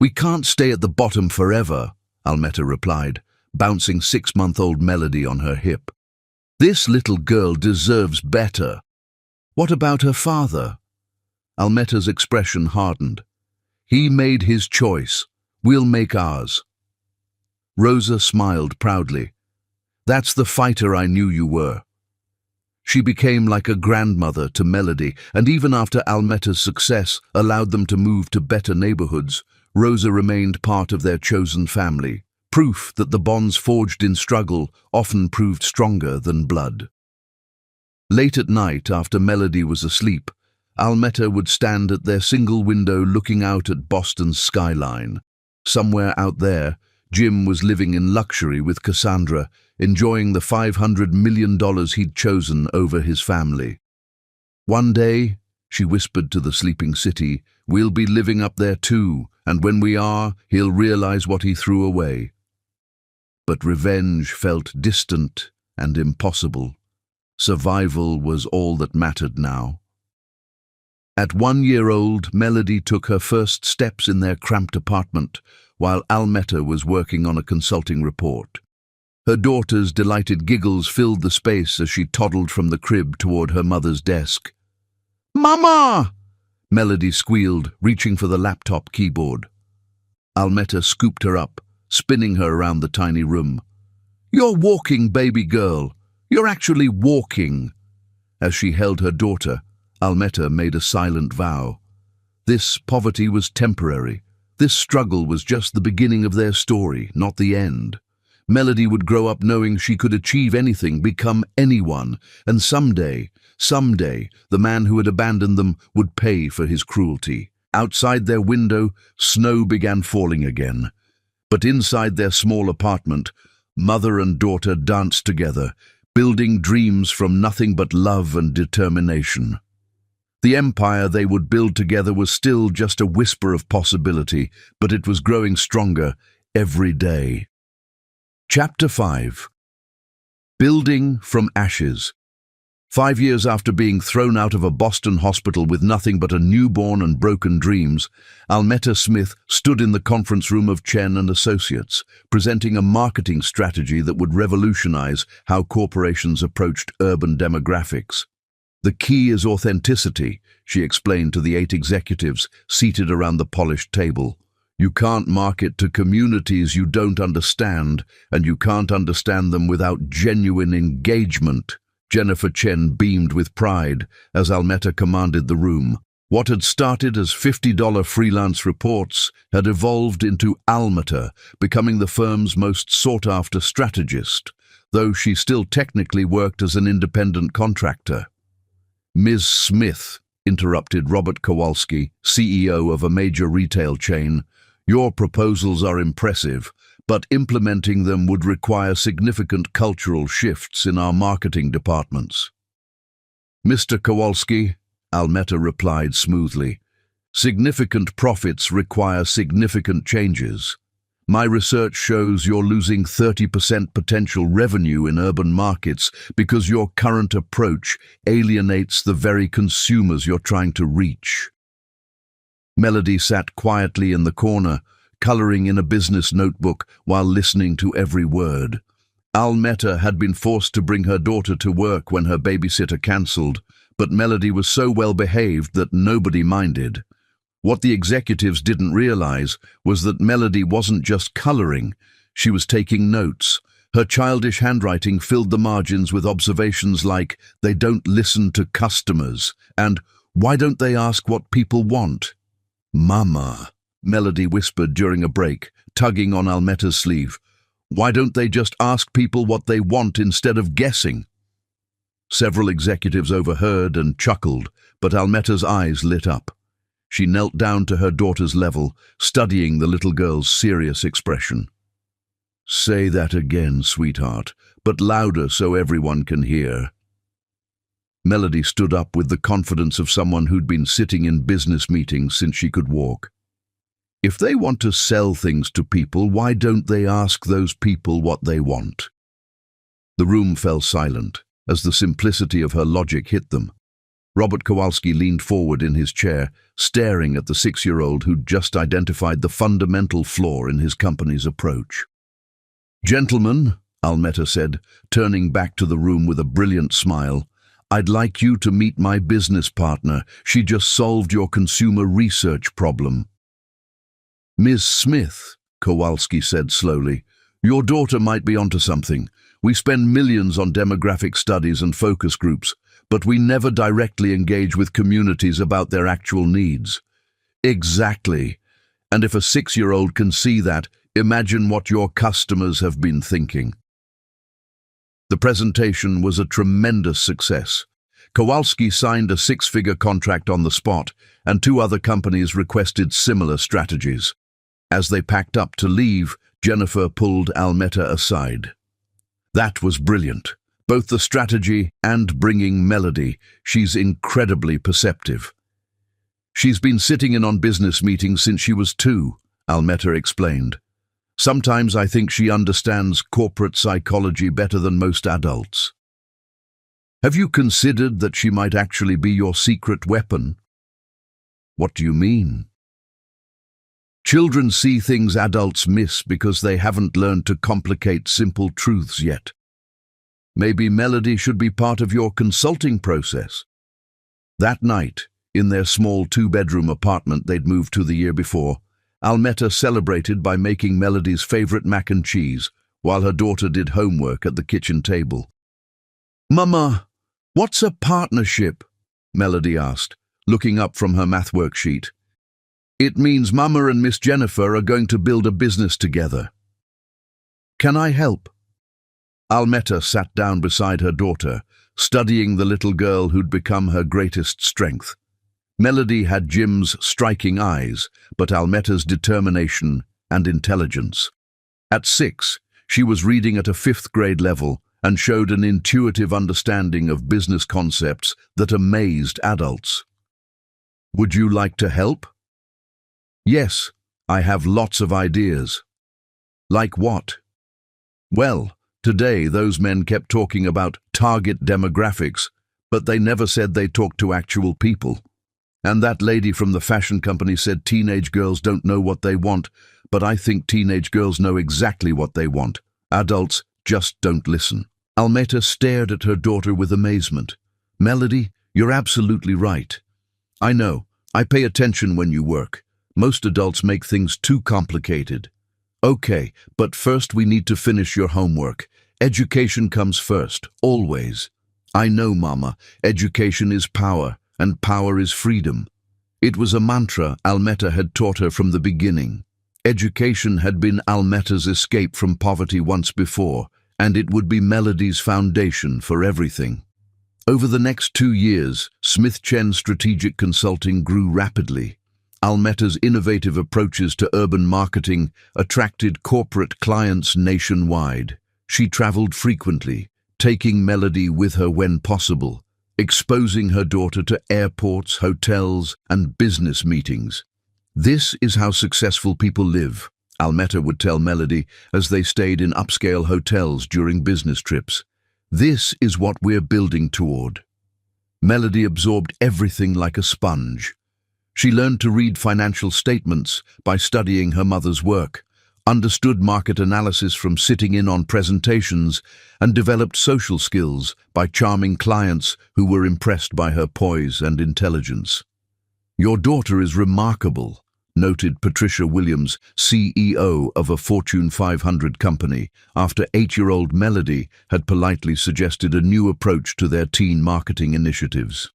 "We can't stay at the bottom forever," Almeta replied, bouncing 6-month-old Melody on her hip. "This little girl deserves better." "What about her father?" Almeta's expression hardened. "He made his choice. We'll make ours." Rosa smiled proudly. "That's the fighter I knew you were." She became like a grandmother to Melody, and even after Almeta's success allowed them to move to better neighborhoods, Rosa remained part of their chosen family, proof that the bonds forged in struggle often proved stronger than blood. Late at night, after Melody was asleep, Almeta would stand at their single window looking out at Boston's skyline. Somewhere out there, Jim was living in luxury with Cassandra, enjoying the $500 million he'd chosen over his family. "One day," she whispered to the sleeping city, "we'll be living up there too, and when we are, he'll realize what he threw away." But revenge felt distant and impossible. Survival was all that mattered now. At 1 year old, Melody took her first steps in their cramped apartment, while Almeta was working on a consulting report. Her daughter's delighted giggles filled the space as she toddled from the crib toward her mother's desk. "Mama!" Melody squealed, reaching for the laptop keyboard. Almeta scooped her up, spinning her around the tiny room. "You're walking, baby girl. You're actually walking." As she held her daughter, Almeta made a silent vow. This poverty was temporary. This struggle was just the beginning of their story, not the end. Melody would grow up knowing she could achieve anything, become anyone, and someday, the man who had abandoned them would pay for his cruelty. Outside their window, snow began falling again. But inside their small apartment, mother and daughter danced together, building dreams from nothing but love and determination. The empire they would build together was still just a whisper of possibility, but it was growing stronger every day. Chapter 5. Building from Ashes. 5 years after being thrown out of a Boston hospital with nothing but a newborn and broken dreams, Almeta Smith stood in the conference room of Chen and Associates, presenting a marketing strategy that would revolutionize how corporations approached urban demographics. "The key is authenticity," she explained to the 8 executives seated around the polished table. "You can't market to communities you don't understand, and you can't understand them without genuine engagement." Jennifer Chen beamed with pride as Almeta commanded the room. What had started as $50 freelance reports had evolved into Almeta, becoming the firm's most sought-after strategist, though she still technically worked as an independent contractor. "Ms. Smith," interrupted Robert Kowalski, CEO of a major retail chain, "your proposals are impressive, but implementing them would require significant cultural shifts in our marketing departments." "Mr. Kowalski," Almeta replied smoothly, "significant profits require significant changes. My research shows you're losing 30% potential revenue in urban markets because your current approach alienates the very consumers you're trying to reach." Melody sat quietly in the corner, coloring in a business notebook while listening to every word. Almeta had been forced to bring her daughter to work when her babysitter cancelled, but Melody was so well behaved that nobody minded. What the executives didn't realize was that Melody wasn't just coloring, she was taking notes. Her childish handwriting filled the margins with observations like, "They don't listen to customers," and "Why don't they ask what people want?" "Mama," Melody whispered during a break, tugging on Almeta's sleeve. "Why don't they just ask people what they want instead of guessing?" Several executives overheard and chuckled, but Almeta's eyes lit up. She knelt down to her daughter's level, studying the little girl's serious expression. "Say that again, sweetheart, but louder so everyone can hear." Melody stood up with the confidence of someone who'd been sitting in business meetings since she could walk. "If they want to sell things to people, why don't they ask those people what they want?" The room fell silent as the simplicity of her logic hit them. Robert Kowalski leaned forward in his chair, staring at the 6-year-old who'd just identified the fundamental flaw in his company's approach. "Gentlemen," Almeta said, turning back to the room with a brilliant smile, "I'd like you to meet my business partner. She just solved your consumer research problem." "Ms. Smith," Kowalski said slowly, "your daughter might be onto something. We spend millions on demographic studies and focus groups, but we never directly engage with communities about their actual needs." "Exactly. And if a 6-year-old can see that, imagine what your customers have been thinking." The presentation was a tremendous success. Kowalski signed a 6-figure contract on the spot, and 2 other companies requested similar strategies. As they packed up to leave, Jennifer pulled Almeta aside. "That was brilliant. Both the strategy and bringing Melody. She's incredibly perceptive." "She's been sitting in on business meetings since she was 2, Almeta explained. "Sometimes I think she understands corporate psychology better than most adults." "Have you considered that she might actually be your secret weapon?" "What do you mean?" "Children see things adults miss because they haven't learned to complicate simple truths yet. Maybe Melody should be part of your consulting process." That night, in their small 2-bedroom apartment they'd moved to the year before, Almeta celebrated by making Melody's favorite mac and cheese, while her daughter did homework at the kitchen table. "Mama, what's a partnership?" Melody asked, looking up from her math worksheet. "It means Mama and Miss Jennifer are going to build a business together." "Can I help?" Almeta sat down beside her daughter, studying the little girl who'd become her greatest strength. Melody had Jim's striking eyes, but Almeta's determination and intelligence. At 6, she was reading at a 5th-grade level and showed an intuitive understanding of business concepts that amazed adults. "Would you like to help?" "Yes, I have lots of ideas." "Like what?" "Well, today those men kept talking about target demographics, but they never said they talked to actual people. And that lady from the fashion company said teenage girls don't know what they want, but I think teenage girls know exactly what they want. Adults just don't listen." Almeta stared at her daughter with amazement. "Melody, you're absolutely right. I know, I pay attention when you work. Most adults make things too complicated." "Okay, but first we need to finish your homework. Education comes first, always." "I know, Mama, education is power, and power is freedom." It was a mantra Almeta had taught her from the beginning. Education had been Almeta's escape from poverty once before, and it would be Melody's foundation for everything. Over the next 2 years, Smith Chen's strategic consulting grew rapidly. Almeta's innovative approaches to urban marketing attracted corporate clients nationwide. She traveled frequently, taking Melody with her when possible, exposing her daughter to airports, hotels, and business meetings. "This is how successful people live," Almeta would tell Melody as they stayed in upscale hotels during business trips. "This is what we're building toward." Melody absorbed everything like a sponge. She learned to read financial statements by studying her mother's work, understood market analysis from sitting in on presentations, and developed social skills by charming clients who were impressed by her poise and intelligence. "Your daughter is remarkable," noted Patricia Williams, CEO of a Fortune 500 company, after 8-year-old Melody had politely suggested a new approach to their teen marketing initiatives.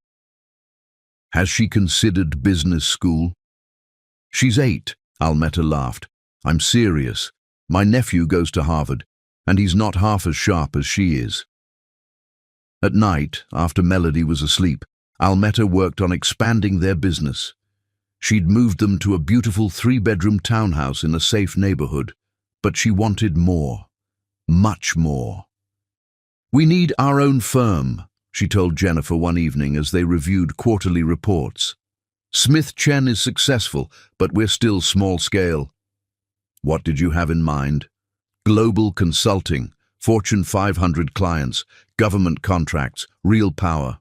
Has she considered business school? She's 8, Almeta laughed. I'm serious. My nephew goes to Harvard, and he's not half as sharp as she is. At night, after Melody was asleep, Almeta worked on expanding their business. She'd moved them to a beautiful 3-bedroom townhouse in a safe neighborhood, but she wanted more, much more. We need our own firm, she told Jennifer one evening as they reviewed quarterly reports. Smith Chen is successful, but we're still small scale. What did you have in mind? Global consulting, Fortune 500 clients, government contracts, real power.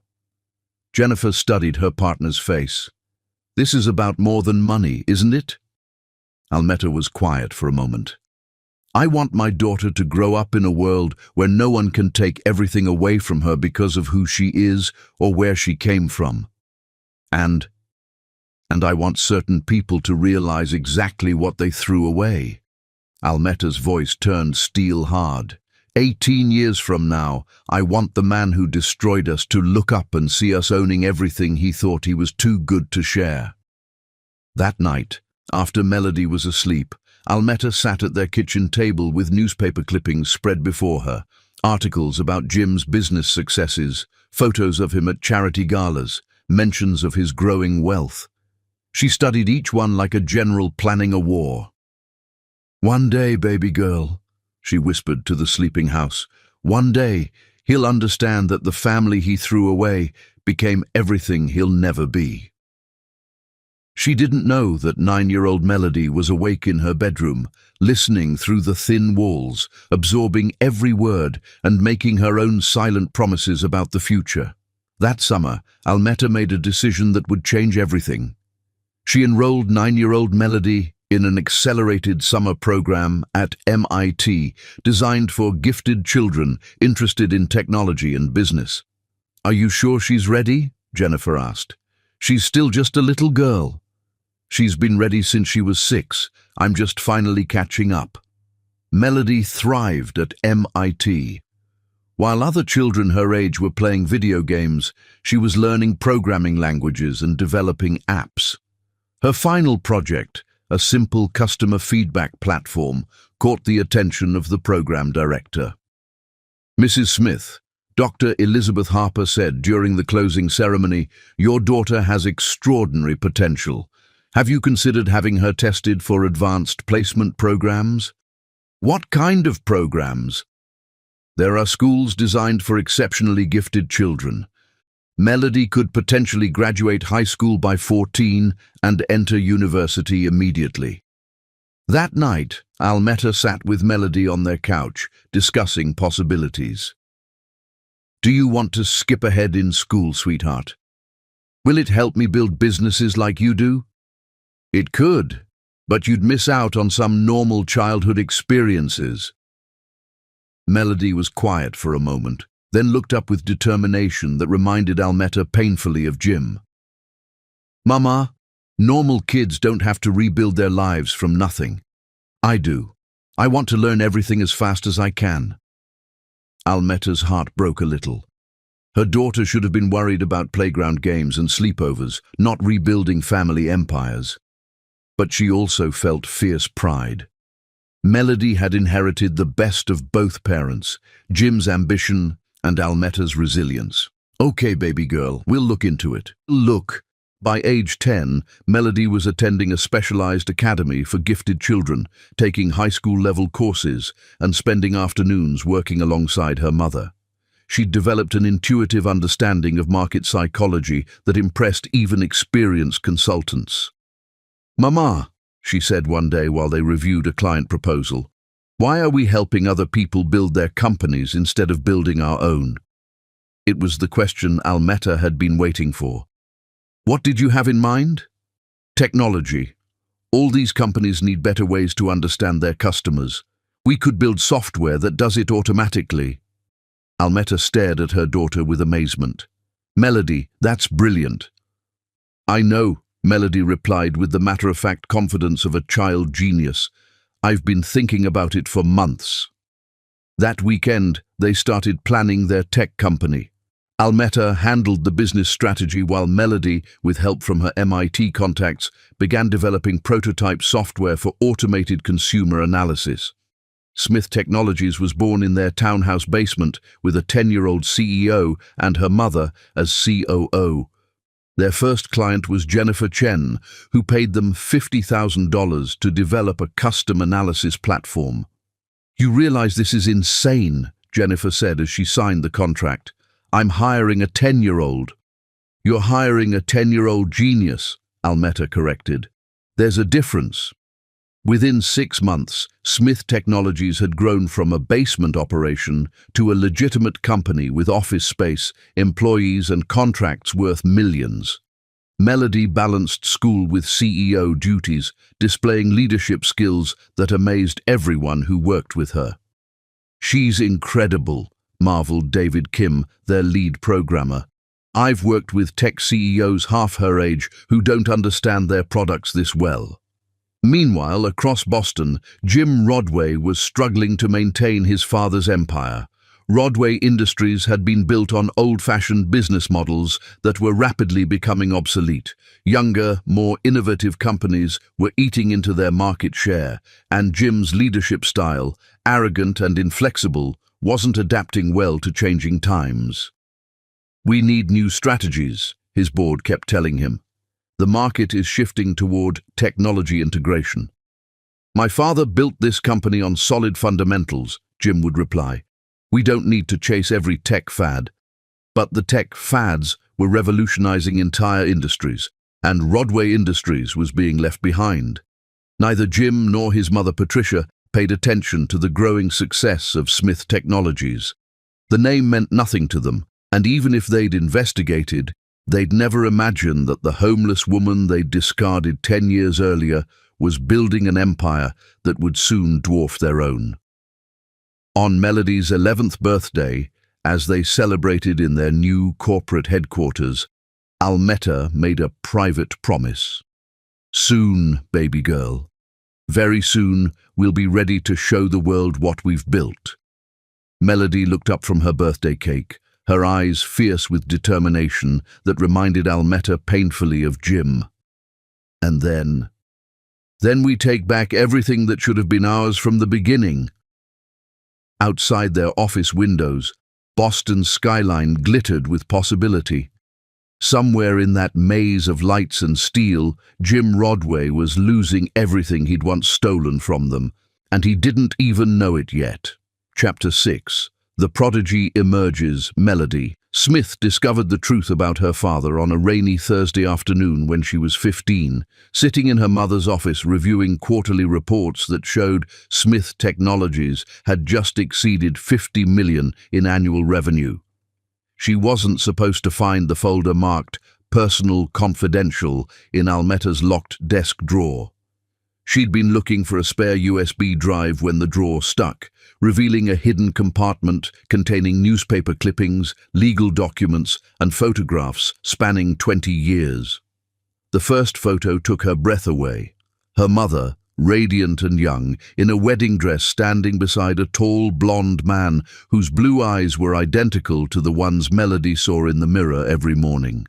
Jennifer studied her partner's face. This is about more than money, isn't it? Almeta was quiet for a moment. I want my daughter to grow up in a world where no one can take everything away from her because of who she is or where she came from. And I want certain people to realize exactly what they threw away. Almeta's voice turned steel hard. 18 years from now, I want the man who destroyed us to look up and see us owning everything he thought he was too good to share. That night, after Melody was asleep, Almeta sat at their kitchen table with newspaper clippings spread before her, articles about Jim's business successes, photos of him at charity galas, mentions of his growing wealth. She studied each one like a general planning a war. One day, baby girl, she whispered to the sleeping house, one day he'll understand that the family he threw away became everything he'll never be. She didn't know that 9-year-old Melody was awake in her bedroom, listening through the thin walls, absorbing every word and making her own silent promises about the future. That summer, Almeta made a decision that would change everything. She enrolled 9-year-old Melody in an accelerated summer program at MIT designed for gifted children interested in technology and business. Are you sure she's ready? Jennifer asked. She's still just a little girl. She's been ready since she was 6. I'm just finally catching up. Melody thrived at MIT. While other children her age were playing video games, she was learning programming languages and developing apps. Her final project, a simple customer feedback platform, caught the attention of the program director. Mrs. Smith, Dr. Elizabeth Harper said during the closing ceremony, your daughter has extraordinary potential. Have you considered having her tested for advanced placement programs? What kind of programs? There are schools designed for exceptionally gifted children. Melody could potentially graduate high school by 14 and enter university immediately. That night, Almeta sat with Melody on their couch, discussing possibilities. Do you want to skip ahead in school, sweetheart? Will it help me build businesses like you do? It could, but you'd miss out on some normal childhood experiences. Melody was quiet for a moment, then looked up with determination that reminded Almeta painfully of Jim. Mama, normal kids don't have to rebuild their lives from nothing. I do. I want to learn everything as fast as I can. Almeta's heart broke a little. Her daughter should have been worried about playground games and sleepovers, not rebuilding family empires. But she also felt fierce pride. Melody had inherited the best of both parents, Jim's ambition and Almeta's resilience. Okay, baby girl, we'll look into it. Look. By age 10, Melody was attending a specialized academy for gifted children, taking high school-level courses and spending afternoons working alongside her mother. She'd developed an intuitive understanding of market psychology that impressed even experienced consultants. Mama, she said one day while they reviewed a client proposal, why are we helping other people build their companies instead of building our own? It was the question Almeta had been waiting for. What did you have in mind? Technology. All these companies need better ways to understand their customers. We could build software that does it automatically. Almeta stared at her daughter with amazement. Melody, that's brilliant. I know, Melody replied with the matter-of-fact confidence of a child genius. "I've been thinking about it for months." That weekend, they started planning their tech company. Almeta handled the business strategy while Melody, with help from her MIT contacts, began developing prototype software for automated consumer analysis. Smith Technologies was born in their townhouse basement with a 10-year-old CEO and her mother as COO. Their first client was Jennifer Chen, who paid them $50,000 to develop a custom analysis platform. "You realize this is insane," Jennifer said as she signed the contract. "I'm hiring a 10-year-old. "You're hiring a 10-year-old genius," Almeta corrected. "There's a difference." Within 6 months, Smith Technologies had grown from a basement operation to a legitimate company with office space, employees, and contracts worth millions. Melody balanced school with CEO duties, displaying leadership skills that amazed everyone who worked with her. "She's incredible," marveled David Kim, their lead programmer. "I've worked with tech CEOs half her age who don't understand their products this well." Meanwhile, across Boston, Jim Rodway was struggling to maintain his father's empire. Rodway Industries had been built on old-fashioned business models that were rapidly becoming obsolete. Younger, more innovative companies were eating into their market share, and Jim's leadership style, arrogant and inflexible, wasn't adapting well to changing times. "We need new strategies," his board kept telling him. "The market is shifting toward technology integration." "My father built this company on solid fundamentals," Jim would reply. "We don't need to chase every tech fad." But the tech fads were revolutionizing entire industries, and Rodway Industries was being left behind. Neither Jim nor his mother Patricia paid attention to the growing success of Smith Technologies. The name meant nothing to them, and even if they'd investigated, they'd never imagined that the homeless woman they'd discarded 10 years earlier was building an empire that would soon dwarf their own. On Melody's 11th birthday, as they celebrated in their new corporate headquarters, Almeta made a private promise. "Soon, baby girl. Very soon, we'll be ready to show the world what we've built." Melody looked up from her birthday cake, her eyes fierce with determination that reminded Almeta painfully of Jim. "And then we take back everything that should have been ours from the beginning." Outside their office windows, Boston's skyline glittered with possibility. Somewhere in that maze of lights and steel, Jim Rodway was losing everything he'd once stolen from them, and he didn't even know it yet. Chapter 6. The prodigy emerges. Melody. Smith discovered the truth about her father on a rainy Thursday afternoon when she was 15, sitting in her mother's office reviewing quarterly reports that showed Smith Technologies had just exceeded $50 million in annual revenue. She wasn't supposed to find the folder marked "Personal Confidential" in Almeta's locked desk drawer. She'd been looking for a spare USB drive when the drawer stuck, revealing a hidden compartment containing newspaper clippings, legal documents, and photographs spanning 20 years. The first photo took her breath away. Her mother, radiant and young, in a wedding dress standing beside a tall, blonde man whose blue eyes were identical to the ones Melody saw in the mirror every morning.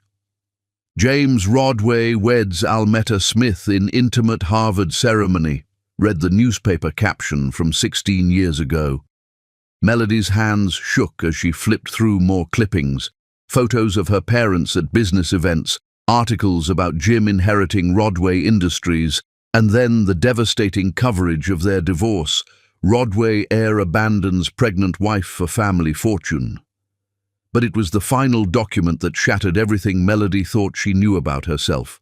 "James Rodway weds Almeta Smith in intimate Harvard ceremony," read the newspaper caption from 16 years ago. Melody's hands shook as she flipped through more clippings, photos of her parents at business events, articles about Jim inheriting Rodway Industries, and then the devastating coverage of their divorce. Rodway heir abandons pregnant wife for family fortune. But it was the final document that shattered everything Melody thought she knew about herself.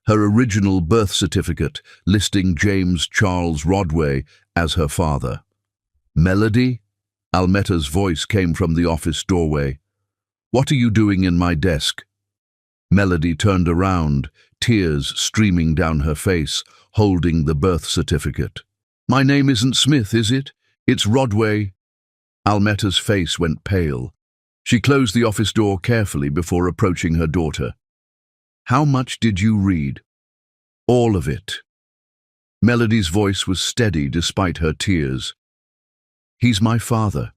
Her original birth certificate listing James Charles Rodway as her father. "Melody?" Almeta's voice came from the office doorway. "What are you doing in my desk?" Melody turned around, tears streaming down her face, holding the birth certificate. "My name isn't Smith, is it? It's Rodway." Almeta's face went pale. She closed the office door carefully before approaching her daughter. "How much did you read?" All of it. Melody's voice was steady despite her tears. He's my father.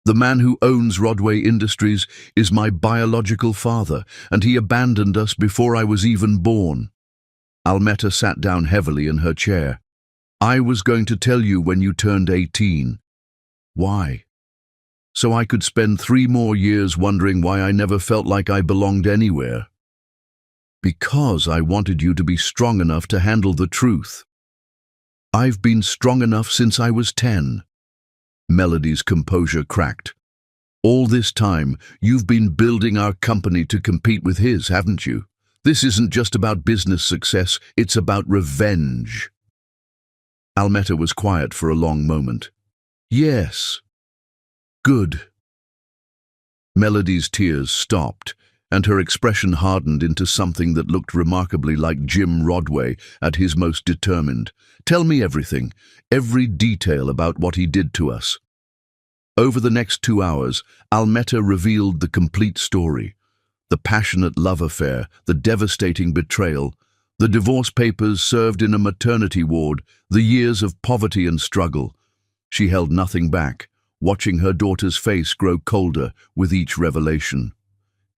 The man who owns Rodway Industries is my biological father, and he abandoned us before I was even born. Almeta sat down heavily in her chair. I was going to tell you when you turned 18. Why? So I could spend 3 more years wondering why I never felt like I belonged anywhere. Because I wanted you to be strong enough to handle the truth. I've been strong enough since I was 10. Melody's composure cracked. All this time, you've been building our company to compete with his, haven't you? This isn't just about business success, it's about revenge. Almeta was quiet for a long moment. Yes. Good. Melody's tears stopped, and her expression hardened into something that looked remarkably like Jim Rodway at his most determined. Tell me everything, every detail about what he did to us. Over the next 2 hours, Almeta revealed the complete story. The passionate love affair, the devastating betrayal, the divorce papers served in a maternity ward, the years of poverty and struggle. She held nothing back, watching her daughter's face grow colder with each revelation.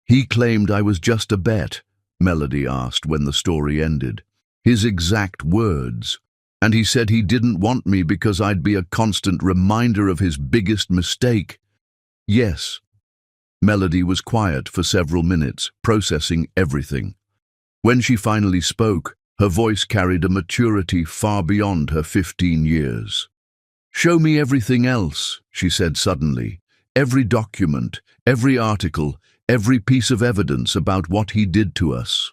He claimed I was just a bet, Melody asked when the story ended. His exact words. And he said he didn't want me because I'd be a constant reminder of his biggest mistake. Yes. Melody was quiet for several minutes, processing everything. When she finally spoke, her voice carried a maturity far beyond her 15 years. Show me everything else, she said suddenly. Every document, every article, every piece of evidence about what he did to us.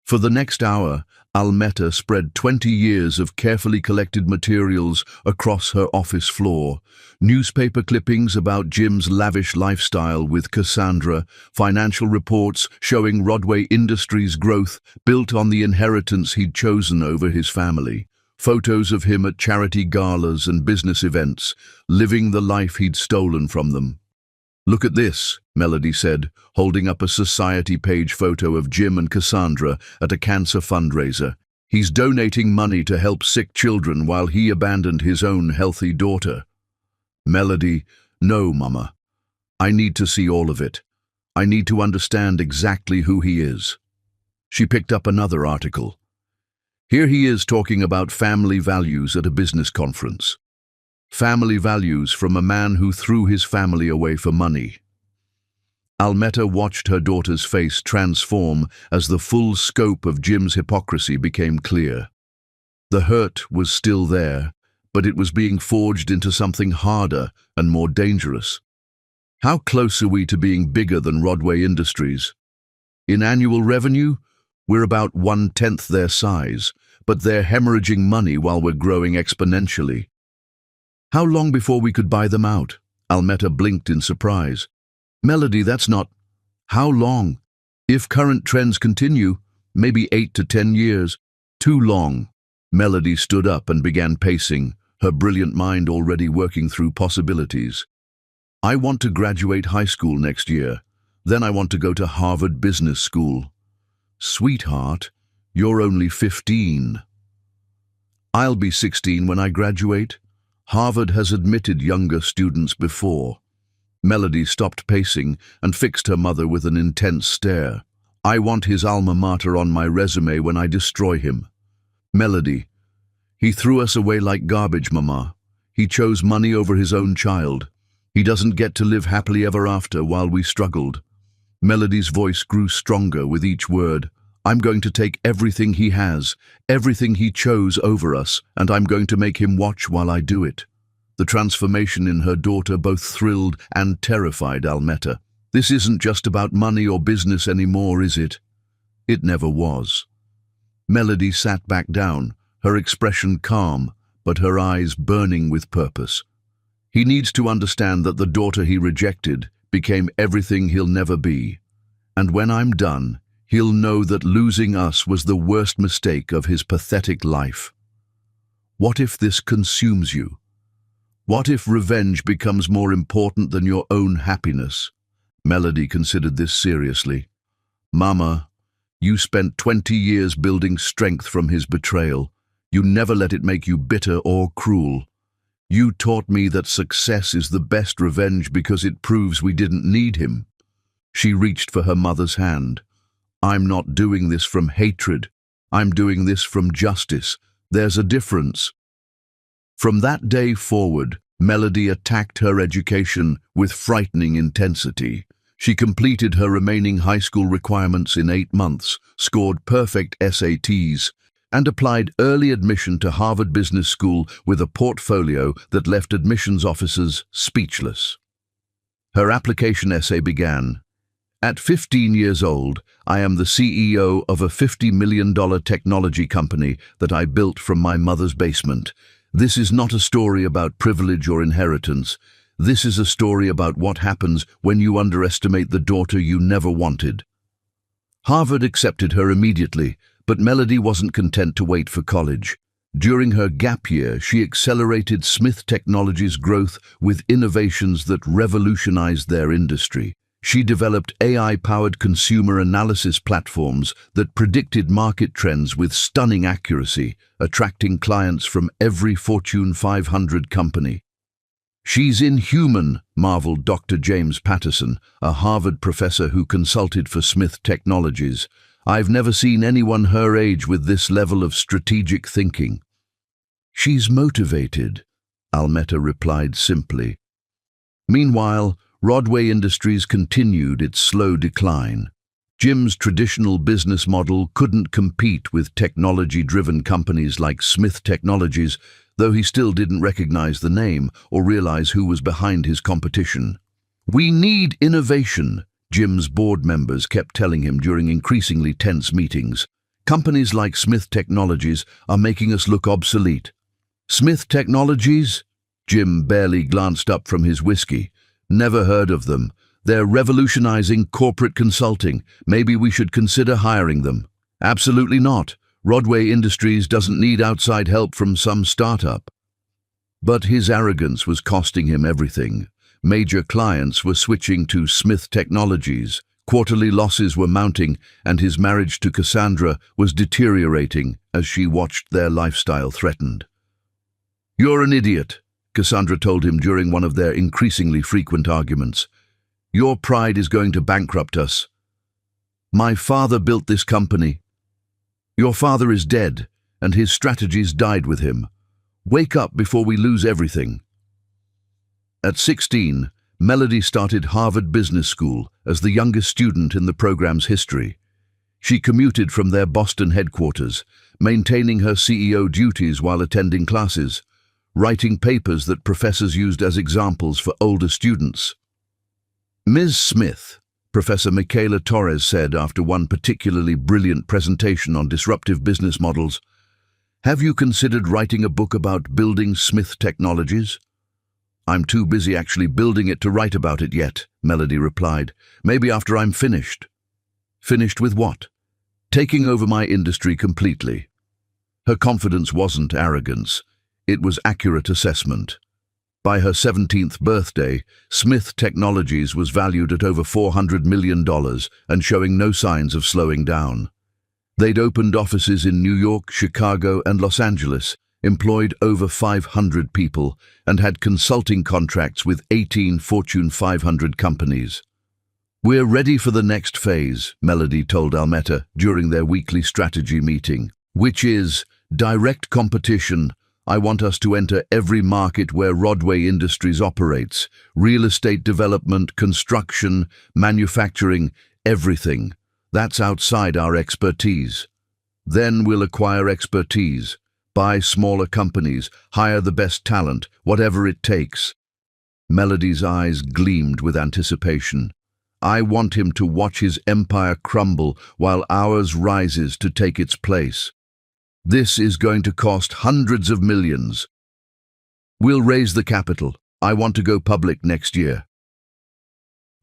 For the next hour, Almeta spread 20 years of carefully collected materials across her office floor. Newspaper clippings about Jim's lavish lifestyle with Cassandra, financial reports showing Rodway Industries' growth built on the inheritance he'd chosen over his family. Photos of him at charity galas and business events, living the life he'd stolen from them. Look at this, Melody said, holding up a society page photo of Jim and Cassandra at a cancer fundraiser. He's donating money to help sick children while he abandoned his own healthy daughter. Melody, no, Mama. I need to see all of it. I need to understand exactly who he is. She picked up another article. Here he is talking about family values at a business conference. Family values from a man who threw his family away for money. Almeta watched her daughter's face transform as the full scope of Jim's hypocrisy became clear. The hurt was still there, but it was being forged into something harder and more dangerous. How close are we to being bigger than Rodway Industries? In annual revenue, we're about 1/10 their size, but they're hemorrhaging money while we're growing exponentially. How long before we could buy them out? Almeta blinked in surprise. Melody, that's not... How long? If current trends continue, maybe 8 to 10 years. Too long. Melody stood up and began pacing, her brilliant mind already working through possibilities. I want to graduate high school next year. Then I want to go to Harvard Business School. Sweetheart, you're only 15. I'll be 16 when I graduate. Harvard has admitted younger students before. Melody stopped pacing and fixed her mother with an intense stare. I want his alma mater on my resume when I destroy him. Melody, he threw us away like garbage, Mama. He chose money over his own child. He doesn't get to live happily ever after while we struggled. Melody's voice grew stronger with each word. I'm going to take everything he has, everything he chose over us, and I'm going to make him watch while I do it. The transformation in her daughter both thrilled and terrified Almeta. This isn't just about money or business anymore, is it? It never was. Melody sat back down, her expression calm, but her eyes burning with purpose. He needs to understand that the daughter he rejected became everything he'll never be. And when I'm done, he'll know that losing us was the worst mistake of his pathetic life. What if this consumes you? What if revenge becomes more important than your own happiness? Melody considered this seriously. Mama, You spent 20 years building strength from his betrayal. You never let it make you bitter or cruel. You taught me that success is the best revenge because it proves we didn't need him." She reached for her mother's hand. "I'm not doing this from hatred. I'm doing this from justice. There's a difference." From that day forward, Melody attacked her education with frightening intensity. She completed her remaining high school requirements in 8 months, scored perfect SATs, and applied early admission to Harvard Business School with a portfolio that left admissions officers speechless. Her application essay began, "At 15 years old, I am the CEO of a $50 million technology company that I built from my mother's basement. This is not a story about privilege or inheritance. This is a story about what happens when you underestimate the daughter you never wanted." Harvard accepted her immediately, but Melody wasn't content to wait for college. During her gap year, she accelerated Smith Technologies' growth with innovations that revolutionized their industry. She developed AI-powered consumer analysis platforms that predicted market trends with stunning accuracy, attracting clients from every Fortune 500 company. "She's inhuman," marveled Dr. James Patterson, a Harvard professor who consulted for Smith Technologies. "I've never seen anyone her age with this level of strategic thinking." "She's motivated," Almeta replied simply. Meanwhile, Rodway Industries continued its slow decline. Jim's traditional business model couldn't compete with technology-driven companies like Smith Technologies, though he still didn't recognize the name or realize who was behind his competition. "We need innovation," Jim's board members kept telling him during increasingly tense meetings. "Companies like Smith Technologies are making us look obsolete." "Smith Technologies?" Jim barely glanced up from his whiskey. "Never heard of them. They're revolutionizing corporate consulting. Maybe we should consider hiring them." "Absolutely not. Rodway Industries doesn't need outside help from some startup." But his arrogance was costing him everything. Major clients were switching to Smith Technologies, quarterly losses were mounting, and his marriage to Cassandra was deteriorating as she watched their lifestyle threatened. "You're an idiot," Cassandra told him during one of their increasingly frequent arguments. "Your pride is going to bankrupt us. My father built this company. Your father is dead, and his strategies died with him. Wake up before we lose everything." At 16, Melody started Harvard Business School as the youngest student in the program's history. She commuted from their Boston headquarters, maintaining her CEO duties while attending classes, writing papers that professors used as examples for older students. "Ms. Smith," Professor Michaela Torres said after one particularly brilliant presentation on disruptive business models, "have you considered writing a book about building Smith Technologies?" "I'm too busy actually building it to write about it yet," Melody replied. "Maybe after I'm finished." "Finished with what?" "Taking over my industry completely." Her confidence wasn't arrogance. It was accurate assessment. By her 17th birthday, Smith Technologies was valued at over $400 million and showing no signs of slowing down. They'd opened offices in New York, Chicago, and Los Angeles, employed over 500 people, and had consulting contracts with 18 Fortune 500 companies. "We're ready for the next phase," Melody told Almeta during their weekly strategy meeting, "which is direct competition. I want us to enter every market where Rodway Industries operates. Real estate development, construction, manufacturing, everything. That's outside our expertise. Then we'll acquire expertise, buy smaller companies, hire the best talent, whatever it takes." Melody's eyes gleamed with anticipation. "I want him to watch his empire crumble while ours rises to take its place. This is going to cost hundreds of millions. We'll raise the capital. I want to go public next year."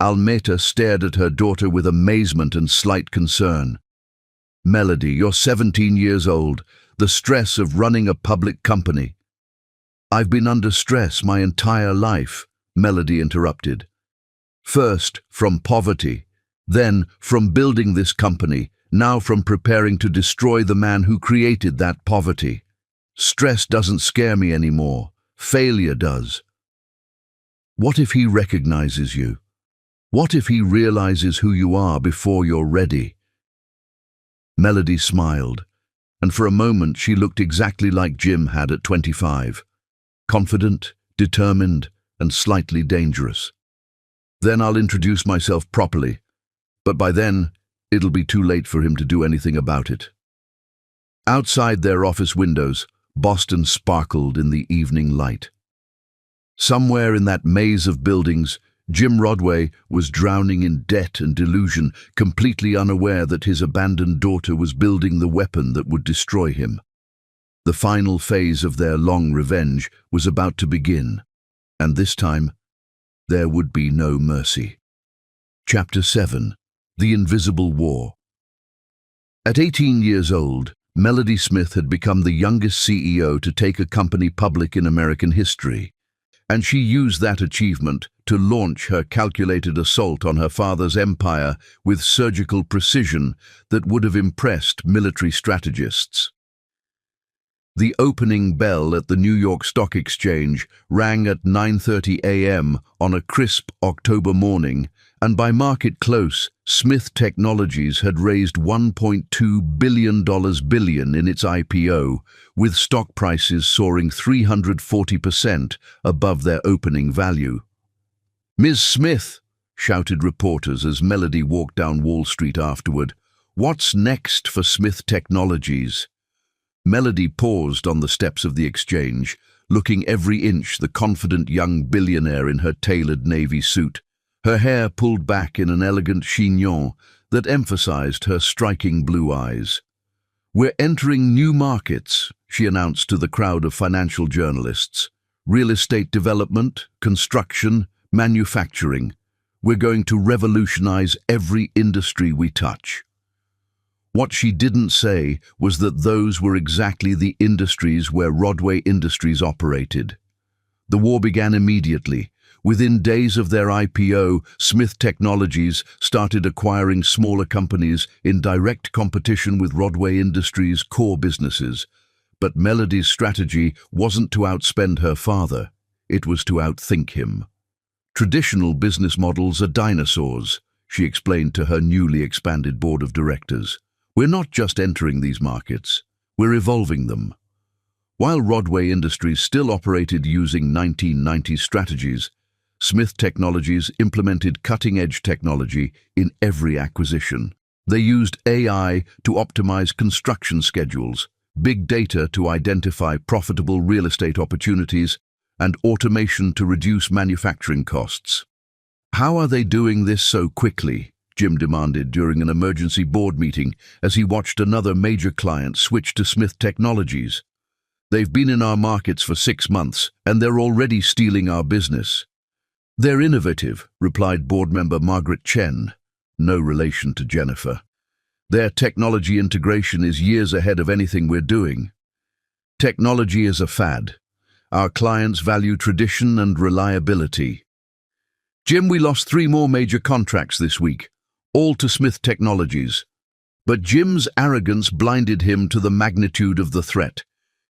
Almeta stared at her daughter with amazement and slight concern. "Melody, you're 17 years old. The stress of running a public company." "I've been under stress my entire life," Melody interrupted. "First, from poverty, then from building this company, now from preparing to destroy the man who created that poverty. Stress doesn't scare me anymore. Failure does. What if he recognizes you? What if he realizes who you are before you're ready? Melody smiled, and for a moment she looked exactly like Jim had at 25. Confident, determined, and slightly dangerous. Then I'll introduce myself properly, but by then, it'll be too late for him to do anything about it. Outside their office windows, Boston sparkled in the evening light. Somewhere in that maze of buildings, Jim Rodway was drowning in debt and delusion, completely unaware that his abandoned daughter was building the weapon that would destroy him. The final phase of their long revenge was about to begin, and this time, there would be no mercy. Chapter 7. The Invisible War. At 18 years old, Melody Smith had become the youngest CEO to take a company public in American history, and she used that achievement to launch her calculated assault on her father's empire with surgical precision that would have impressed military strategists. The opening bell at the New York Stock Exchange rang at 9:30 a.m. on a crisp October morning, and by market close, Smith Technologies had raised $1.2 billion in its IPO, with stock prices soaring 340% above their opening value. "Ms. Smith," shouted reporters as Melody walked down Wall Street afterward, "what's next for Smith Technologies?" Melody paused on the steps of the exchange, looking every inch the confident young billionaire in her tailored navy suit, her hair pulled back in an elegant chignon that emphasized her striking blue eyes. "We're entering new markets," she announced to the crowd of financial journalists. "Real estate development, construction, manufacturing. We're going to revolutionize every industry we touch." What she didn't say was that those were exactly the industries where Rodway Industries operated. The war began immediately. Within days of their IPO, Smith Technologies started acquiring smaller companies in direct competition with Rodway Industries' core businesses. But Melody's strategy wasn't to outspend her father, it was to outthink him. "Traditional business models are dinosaurs," she explained to her newly expanded board of directors. "We're not just entering these markets, we're evolving them." While Rodway Industries still operated using 1990s strategies, Smith Technologies implemented cutting-edge technology in every acquisition. They used AI to optimize construction schedules, big data to identify profitable real estate opportunities, and automation to reduce manufacturing costs. "How are they doing this so quickly?" Jim demanded during an emergency board meeting as he watched another major client switch to Smith Technologies. "They've been in our markets for 6 months, and they're already stealing our business." "They're innovative," replied board member Margaret Chen, no relation to Jennifer. "Their technology integration is years ahead of anything we're doing. Technology is a fad. Our clients value tradition and reliability." "Jim, we lost 3 more major contracts this week, all to Smith Technologies." But Jim's arrogance blinded him to the magnitude of the threat.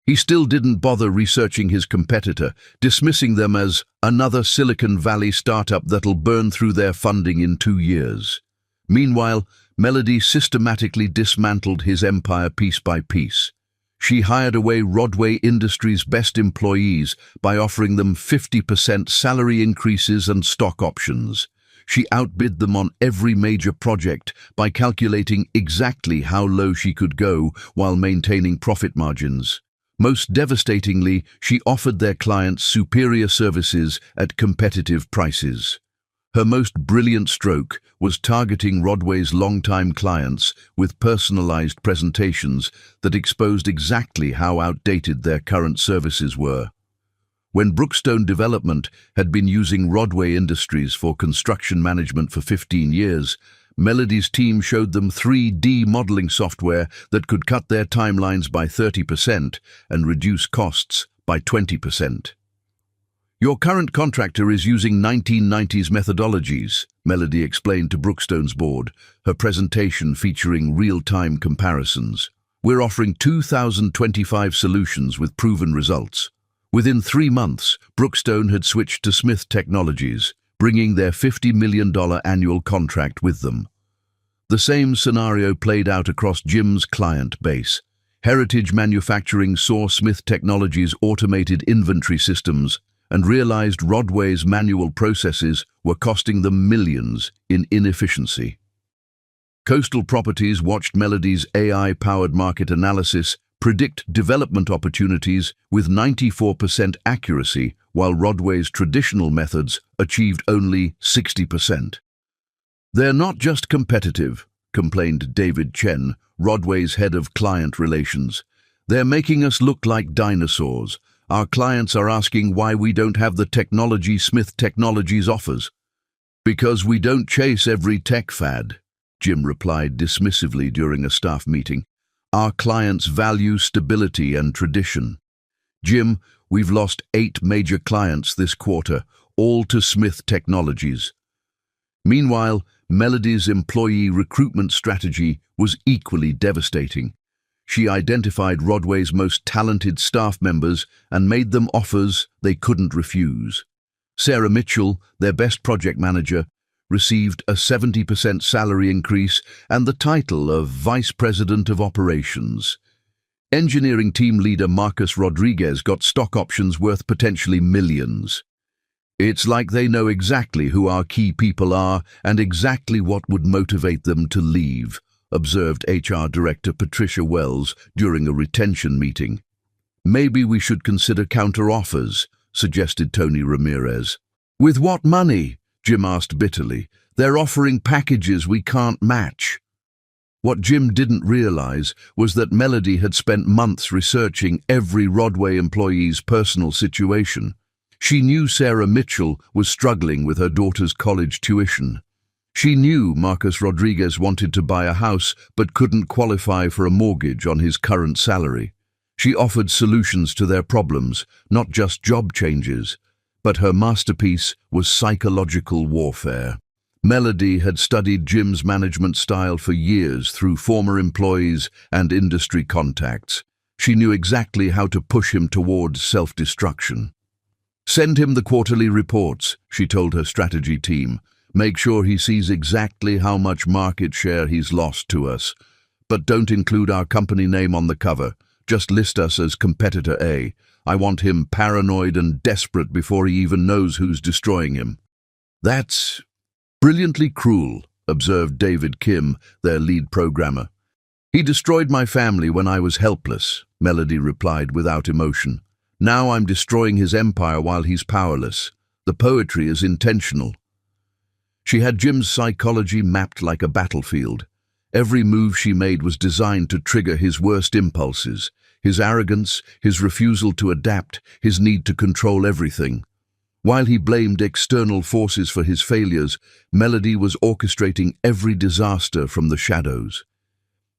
He still didn't bother researching his competitor, dismissing them as another Silicon Valley startup that'll burn through their funding in 2 years. Meanwhile, Melody systematically dismantled his empire piece by piece. She hired away Rodway Industries' best employees by offering them 50% salary increases and stock options. She outbid them on every major project by calculating exactly how low she could go while maintaining profit margins. Most devastatingly, she offered their clients superior services at competitive prices. Her most brilliant stroke was targeting Rodway's longtime clients with personalized presentations that exposed exactly how outdated their current services were. When Brookstone Development had been using Rodway Industries for construction management for 15 years, Melody's team showed them 3D modeling software that could cut their timelines by 30% and reduce costs by 20%. Your current contractor is using 1990s methodologies, Melody explained to Brookstone's board, her presentation featuring real-time comparisons. We're offering 2025 solutions with proven results. Within 3 months, Brookstone had switched to Smith Technologies, bringing their $50 million annual contract with them. The same scenario played out across Jim's client base. Heritage Manufacturing saw Smith Technologies' automated inventory systems and realized Rodway's manual processes were costing them millions in inefficiency. Coastal Properties watched Melody's AI-powered market analysis predict development opportunities with 94% accuracy, while Rodway's traditional methods achieved only 60%. They're not just competitive, complained David Chen, Rodway's head of client relations. They're making us look like dinosaurs. Our clients are asking why we don't have the technology Smith Technologies offers. Because we don't chase every tech fad, Jim replied dismissively during a staff meeting. Our clients value stability and tradition. Jim, we've lost 8 major clients this quarter, all to Smith Technologies. Meanwhile, Melody's employee recruitment strategy was equally devastating. She identified Rodway's most talented staff members and made them offers they couldn't refuse. Sarah Mitchell, their best project manager, received a 70% salary increase and the title of Vice President of Operations. Engineering team leader Marcus Rodriguez got stock options worth potentially millions. It's like they know exactly who our key people are and exactly what would motivate them to leave, observed HR Director Patricia Wells during a retention meeting. Maybe we should consider counter-offers, suggested Tony Ramirez. With what money? Jim asked bitterly. They're offering packages we can't match. What Jim didn't realize was that Melody had spent months researching every Rodway employee's personal situation. She knew Sarah Mitchell was struggling with her daughter's college tuition. She knew Marcus Rodriguez wanted to buy a house but couldn't qualify for a mortgage on his current salary. She offered solutions to their problems, not just job changes, but her masterpiece was psychological warfare. Melody had studied Jim's management style for years through former employees and industry contacts. She knew exactly how to push him towards self-destruction. Send him the quarterly reports, she told her strategy team. Make sure he sees exactly how much market share he's lost to us. But don't include our company name on the cover. Just list us as competitor A. I want him paranoid and desperate before he even knows who's destroying him. That's brilliantly cruel, observed David Kim, their lead programmer. He destroyed my family when I was helpless, Melody replied without emotion. Now I'm destroying his empire while he's powerless. The poetry is intentional. She had Jim's psychology mapped like a battlefield. Every move she made was designed to trigger his worst impulses, his arrogance, his refusal to adapt, his need to control everything. While he blamed external forces for his failures, Melody was orchestrating every disaster from the shadows.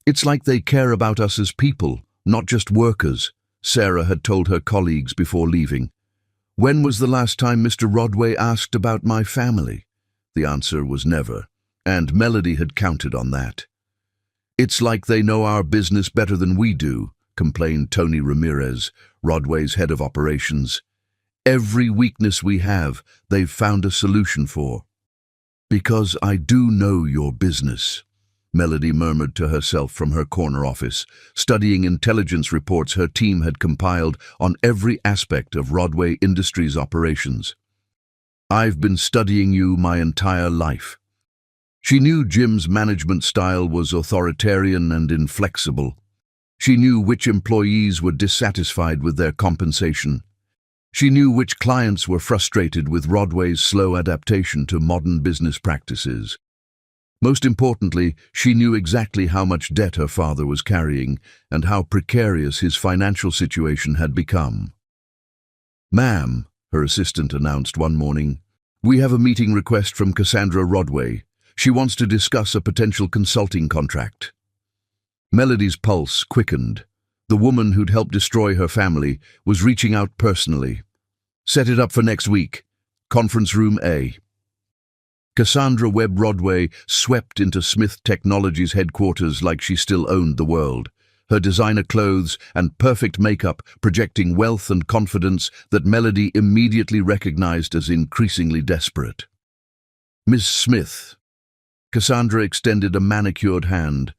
It's like they care about us as people, not just workers, Sarah had told her colleagues before leaving. When was the last time Mr. Rodway asked about my family? The answer was never, and Melody had counted on that. It's like they know our business better than we do, complained Tony Ramirez, Rodway's head of operations. Every weakness we have, they've found a solution for. Because I do know your business, Melody murmured to herself from her corner office, studying intelligence reports her team had compiled on every aspect of Rodway Industries' operations. I've been studying you my entire life. She knew Jim's management style was authoritarian and inflexible. She knew which employees were dissatisfied with their compensation. She knew which clients were frustrated with Rodway's slow adaptation to modern business practices. Most importantly, she knew exactly how much debt her father was carrying and how precarious his financial situation had become. "Ma'am," her assistant announced one morning, "we have a meeting request from Cassandra Rodway. She wants to discuss a potential consulting contract." Melody's pulse quickened. The woman who'd helped destroy her family was reaching out personally. Set it up for next week. Conference Room A. Cassandra Webb Rodway swept into Smith Technologies headquarters like she still owned the world, her designer clothes and perfect makeup projecting wealth and confidence that Melody immediately recognized as increasingly desperate. "Miss Smith." Cassandra extended a manicured hand.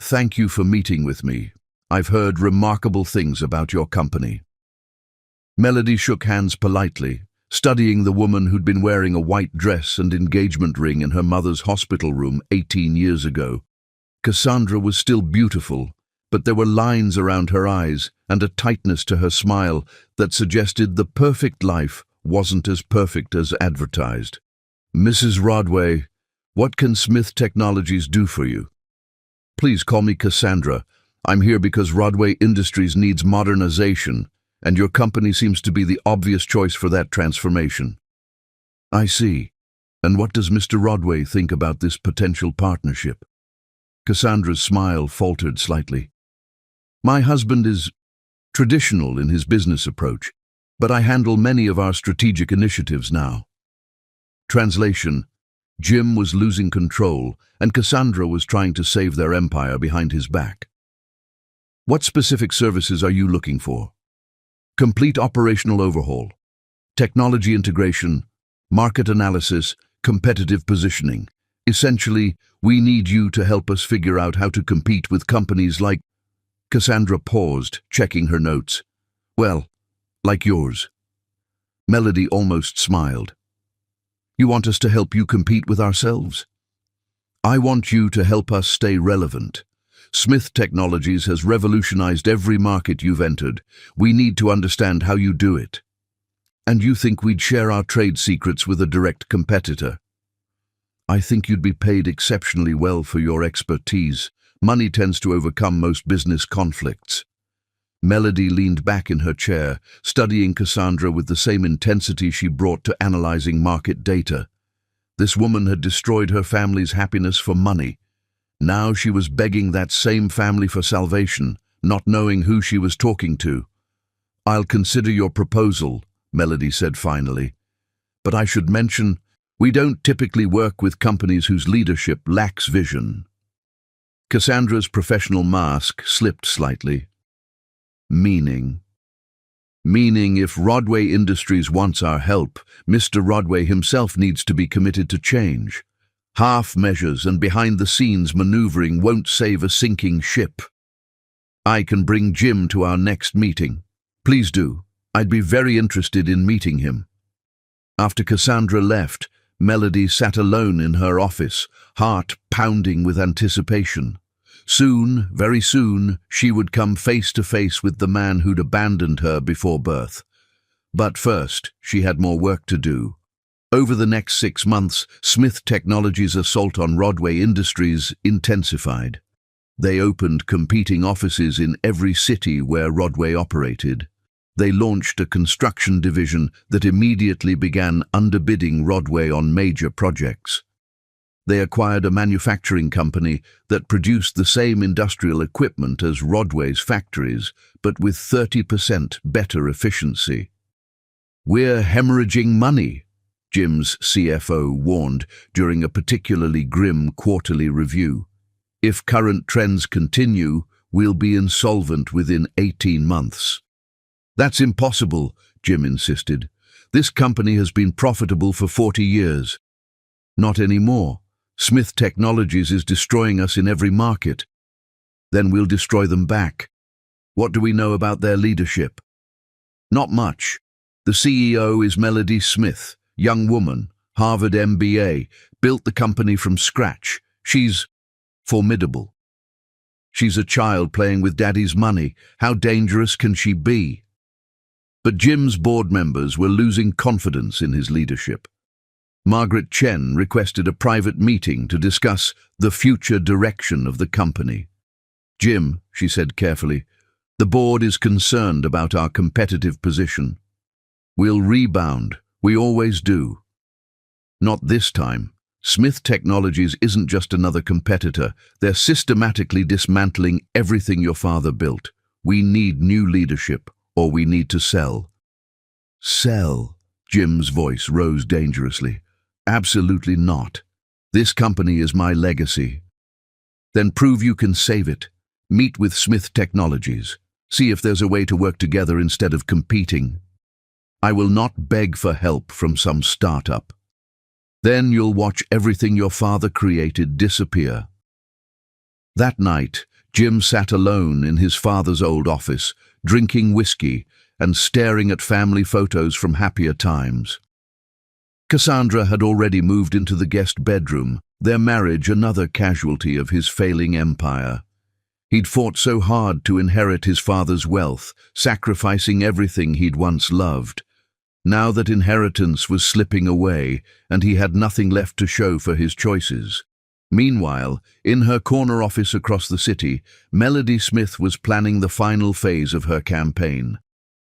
"Thank you for meeting with me. I've heard remarkable things about your company." Melody shook hands politely, studying the woman who'd been wearing a white dress and engagement ring in her mother's hospital room 18 years ago. Cassandra was still beautiful, but there were lines around her eyes and a tightness to her smile that suggested the perfect life wasn't as perfect as advertised. "Mrs. Rodway, what can Smith Technologies do for you?" "Please call me Cassandra. I'm here because Rodway Industries needs modernization, and your company seems to be the obvious choice for that transformation." "I see. And what does Mr. Rodway think about this potential partnership?" Cassandra's smile faltered slightly. "My husband is traditional in his business approach, but I handle many of our strategic initiatives now." Translation: Jim was losing control, and Cassandra was trying to save their empire behind his back. "What specific services are you looking for?" "Complete operational overhaul, technology integration, market analysis, competitive positioning. Essentially, we need you to help us figure out how to compete with companies like—" Cassandra paused, checking her notes. "Well, like yours." Melody almost smiled. "You want us to help you compete with ourselves?" "I want you to help us stay relevant. Smith Technologies has revolutionized every market you've entered. We need to understand how you do it." "And you think we'd share our trade secrets with a direct competitor?" "I think you'd be paid exceptionally well for your expertise. Money tends to overcome most business conflicts." Melody leaned back in her chair, studying Cassandra with the same intensity she brought to analyzing market data. This woman had destroyed her family's happiness for money. Now she was begging that same family for salvation, not knowing who she was talking to. "I'll consider your proposal," Melody said finally. "But I should mention, we don't typically work with companies whose leadership lacks vision." Cassandra's professional mask slipped slightly. "Meaning?" "Meaning if Rodway Industries wants our help, Mr. Rodway himself needs to be committed to change. Half measures and behind-the-scenes maneuvering won't save a sinking ship." "I can bring Jim to our next meeting." "Please do. I'd be very interested in meeting him." After Cassandra left, Melody sat alone in her office, heart pounding with anticipation. Soon, very soon, she would come face to face with the man who'd abandoned her before birth. But first, she had more work to do. Over the next 6 months, Smith Technologies' assault on Rodway Industries intensified. They opened competing offices in every city where Rodway operated. They launched a construction division that immediately began underbidding Rodway on major projects. They acquired a manufacturing company that produced the same industrial equipment as Rodway's factories, but with 30% better efficiency. "We're hemorrhaging money," Jim's CFO warned during a particularly grim quarterly review. "If current trends continue, we'll be insolvent within 18 months. "That's impossible," Jim insisted. "This company has been profitable for 40 years. "Not anymore. Smith Technologies is destroying us in every market." "Then we'll destroy them back." "What do we know about their leadership?" "Not much. The CEO is Melody Smith. Young woman, Harvard MBA, built the company from scratch. She's formidable." "She's a child playing with daddy's money. How dangerous can she be?" But Jim's board members were losing confidence in his leadership. Margaret Chen requested a private meeting to discuss the future direction of the company. "Jim," she said carefully, "the board is concerned about our competitive position. We'll rebound. We always do." "Not this time. Smith Technologies isn't just another competitor. They're systematically dismantling everything your father built. We need new leadership, or we need to sell." Sell. Jim's voice rose dangerously. Absolutely not. This company is my legacy. Then prove you can save it. Meet with Smith Technologies. See if there's a way to work together instead of competing. I will not beg for help from some startup. Then you'll watch everything your father created disappear. That night, Jim sat alone in his father's old office, drinking whiskey and staring at family photos from happier times. Cassandra had already moved into the guest bedroom, their marriage another casualty of his failing empire. He'd fought so hard to inherit his father's wealth, sacrificing everything he'd once loved. Now that inheritance was slipping away, and he had nothing left to show for his choices. Meanwhile, in her corner office across the city, Melody Smith was planning the final phase of her campaign.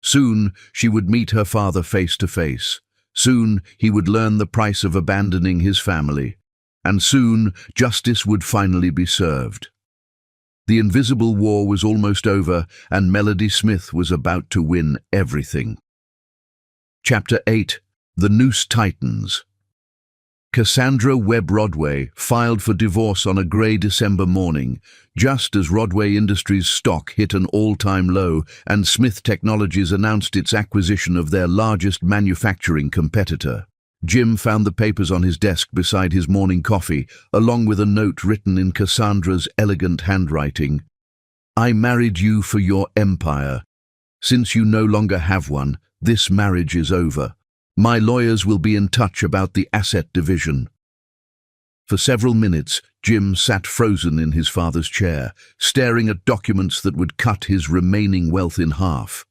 Soon, she would meet her father face to face. Soon, he would learn the price of abandoning his family. And soon, justice would finally be served. The invisible war was almost over, and Melody Smith was about to win everything. Chapter 8. The Noose Tightens. Cassandra Webb Rodway filed for divorce on a grey December morning, just as Rodway Industries' stock hit an all-time low and Smith Technologies announced its acquisition of their largest manufacturing competitor. Jim found the papers on his desk beside his morning coffee, along with a note written in Cassandra's elegant handwriting. I married you for your empire. Since you no longer have one, this marriage is over. My lawyers will be in touch about the asset division. For several minutes, Jim sat frozen in his father's chair, staring at documents that would cut his remaining wealth in half.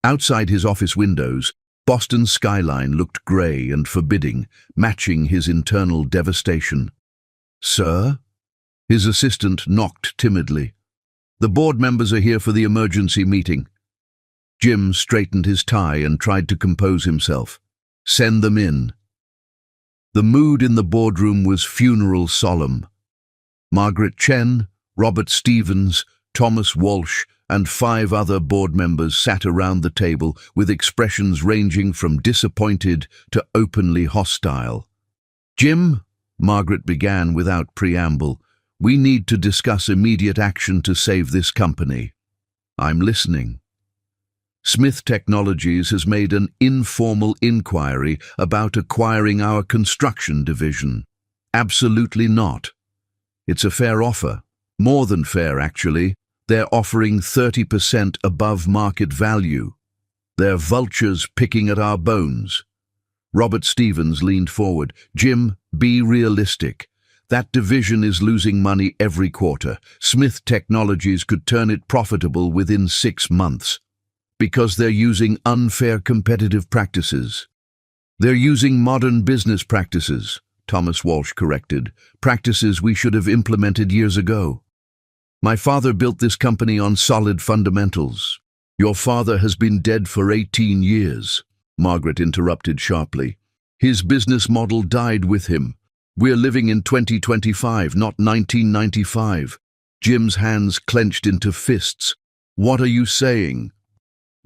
Outside his office windows, Boston's skyline looked grey and forbidding, matching his internal devastation. Sir? His assistant knocked timidly. The board members are here for the emergency meeting. Jim straightened his tie and tried to compose himself. Send them in. The mood in the boardroom was funeral solemn. Margaret Chen, Robert Stevens, Thomas Walsh, and 5 other board members sat around the table with expressions ranging from disappointed to openly hostile. Jim, Margaret began without preamble, we need to discuss immediate action to save this company. I'm listening. Smith Technologies has made an informal inquiry about acquiring our construction division. Absolutely not. It's a fair offer. More than fair, actually. They're offering 30% above market value. They're vultures picking at our bones. Robert Stevens leaned forward. Jim, be realistic. That division is losing money every quarter. Smith Technologies could turn it profitable within 6 months. Because they're using unfair competitive practices. They're using modern business practices, Thomas Walsh corrected, practices we should have implemented years ago. My father built this company on solid fundamentals. Your father has been dead for 18 years, Margaret interrupted sharply. His business model died with him. We're living in 2025, not 1995. Jim's hands clenched into fists. What are you saying?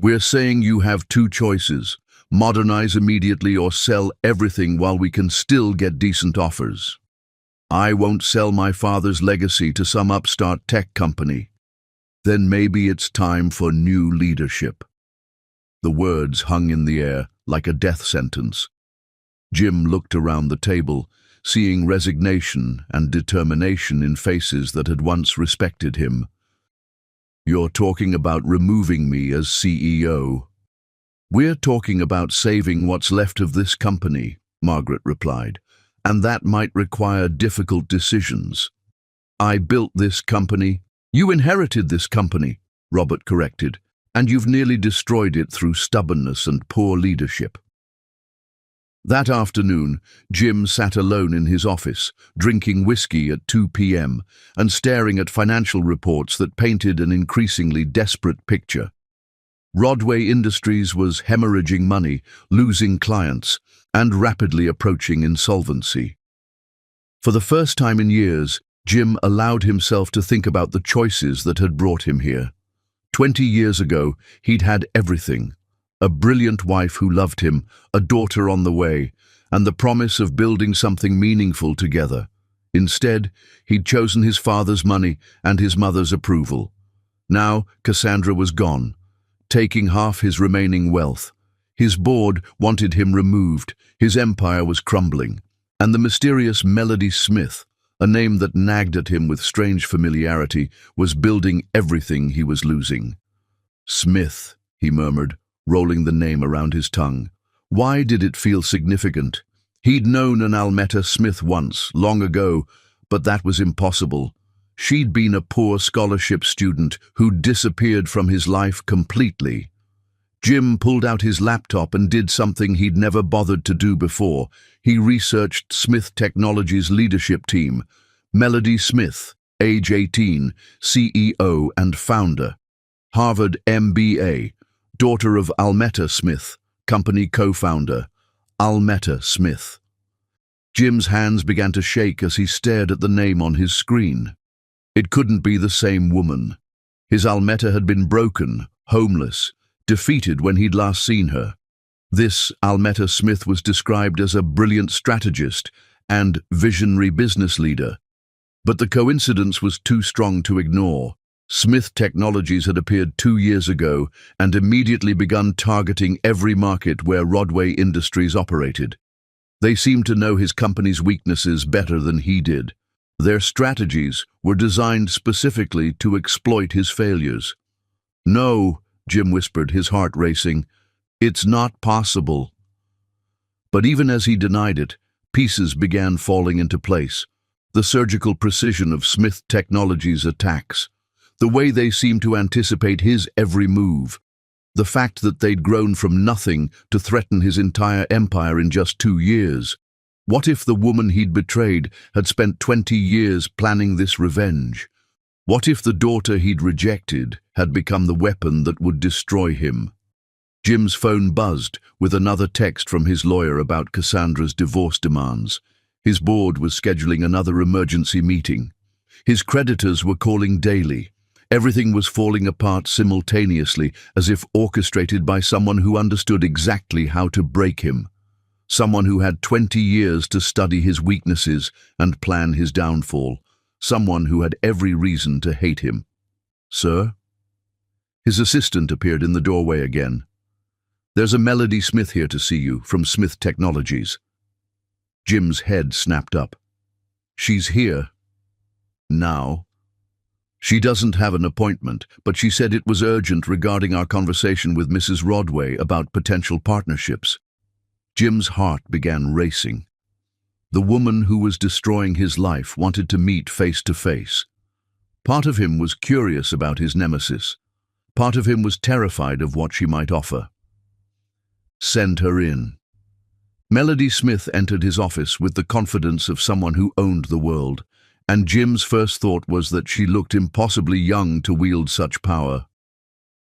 We're saying you have 2 choices. Modernize immediately or sell everything while we can still get decent offers. I won't sell my father's legacy to some upstart tech company. Then maybe it's time for new leadership. The words hung in the air like a death sentence. Jim looked around the table, seeing resignation and determination in faces that had once respected him. You're talking about removing me as CEO. We're talking about saving what's left of this company, Margaret replied, and that might require difficult decisions. I built this company. You inherited this company, Robert corrected, and you've nearly destroyed it through stubbornness and poor leadership. That afternoon, Jim sat alone in his office, drinking whiskey at 2 p.m. and staring at financial reports that painted an increasingly desperate picture. Rodway Industries was hemorrhaging money, losing clients, and rapidly approaching insolvency. For the first time in years, Jim allowed himself to think about the choices that had brought him here. 20 years ago, he'd had everything: a brilliant wife who loved him, a daughter on the way, and the promise of building something meaningful together. Instead, he'd chosen his father's money and his mother's approval. Now, Cassandra was gone, taking half his remaining wealth. His board wanted him removed, his empire was crumbling, and the mysterious Melody Smith, a name that nagged at him with strange familiarity, was building everything he was losing. Smith, he murmured, rolling the name around his tongue. Why did it feel significant? He'd known an Almetta Smith once, long ago, but that was impossible. She'd been a poor scholarship student who'd disappeared from his life completely. Jim pulled out his laptop and did something he'd never bothered to do before. He researched Smith Technologies' leadership team. Melody Smith, age 18, CEO and founder. Harvard MBA, daughter of Almetta Smith, company co-founder. Almetta Smith. Jim's hands began to shake as he stared at the name on his screen. It couldn't be the same woman. His Almetta had been broken, homeless, defeated when he'd last seen her. This Almetta Smith was described as a brilliant strategist and visionary business leader. But the coincidence was too strong to ignore. Smith Technologies had appeared 2 years ago and immediately begun targeting every market where Rodway Industries operated. They seemed to know his company's weaknesses better than he did. Their strategies were designed specifically to exploit his failures. "No," Jim whispered, his heart racing. "It's not possible." But even as he denied it, pieces began falling into place. The surgical precision of Smith Technologies' attacks, the way they seemed to anticipate his every move, the fact that they'd grown from nothing to threaten his entire empire in just 2 years. What if the woman he'd betrayed had spent 20 years planning this revenge? What if the daughter he'd rejected had become the weapon that would destroy him? Jim's phone buzzed with another text from his lawyer about Cassandra's divorce demands. His board was scheduling another emergency meeting. His creditors were calling daily. Everything was falling apart simultaneously, as if orchestrated by someone who understood exactly how to break him. Someone who had 20 years to study his weaknesses and plan his downfall. Someone who had every reason to hate him. "Sir?" His assistant appeared in the doorway again. "There's a Melody Smith here to see you, from Smith Technologies." Jim's head snapped up. "She's here. Now." "She doesn't have an appointment, but she said it was urgent regarding our conversation with Mrs. Rodway about potential partnerships." Jim's heart began racing. The woman who was destroying his life wanted to meet face to face. Part of him was curious about his nemesis. Part of him was terrified of what she might offer. "Send her in." Melody Smith entered his office with the confidence of someone who owned the world, and Jim's first thought was that she looked impossibly young to wield such power.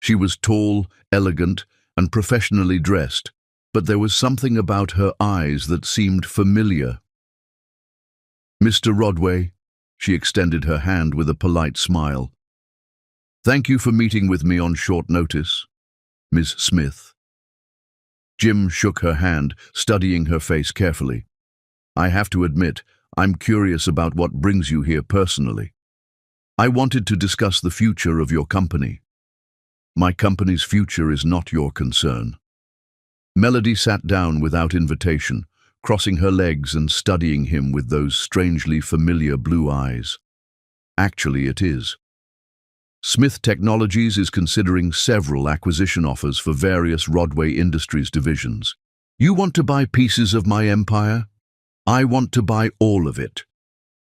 She was tall, elegant, and professionally dressed, but there was something about her eyes that seemed familiar. "Mr. Rodway," she extended her hand with a polite smile. "Thank you for meeting with me on short notice, Ms. Smith." Jim shook her hand, studying her face carefully. "I have to admit, I'm curious about what brings you here personally. I wanted to discuss the future of your company." "My company's future is not your concern." Melody sat down without invitation, crossing her legs and studying him with those strangely familiar blue eyes. "Actually, it is. Smith Technologies is considering several acquisition offers for various Rodway Industries divisions. You want to buy pieces of my empire? I want to buy all of it."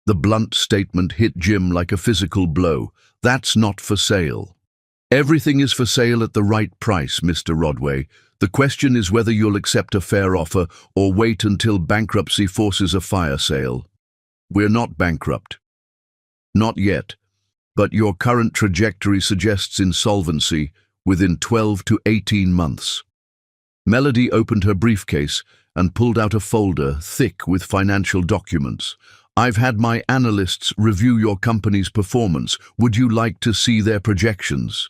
The blunt statement hit Jim like a physical blow. "That's not for sale." "Everything is for sale at the right price, Mr. Rodway. The question is whether you'll accept a fair offer or wait until bankruptcy forces a fire sale." "We're not bankrupt." "Not yet, but your current trajectory suggests insolvency within 12 to 18 months. Melody opened her briefcase and pulled out a folder thick with financial documents. "I've had my analysts review your company's performance. Would you like to see their projections?"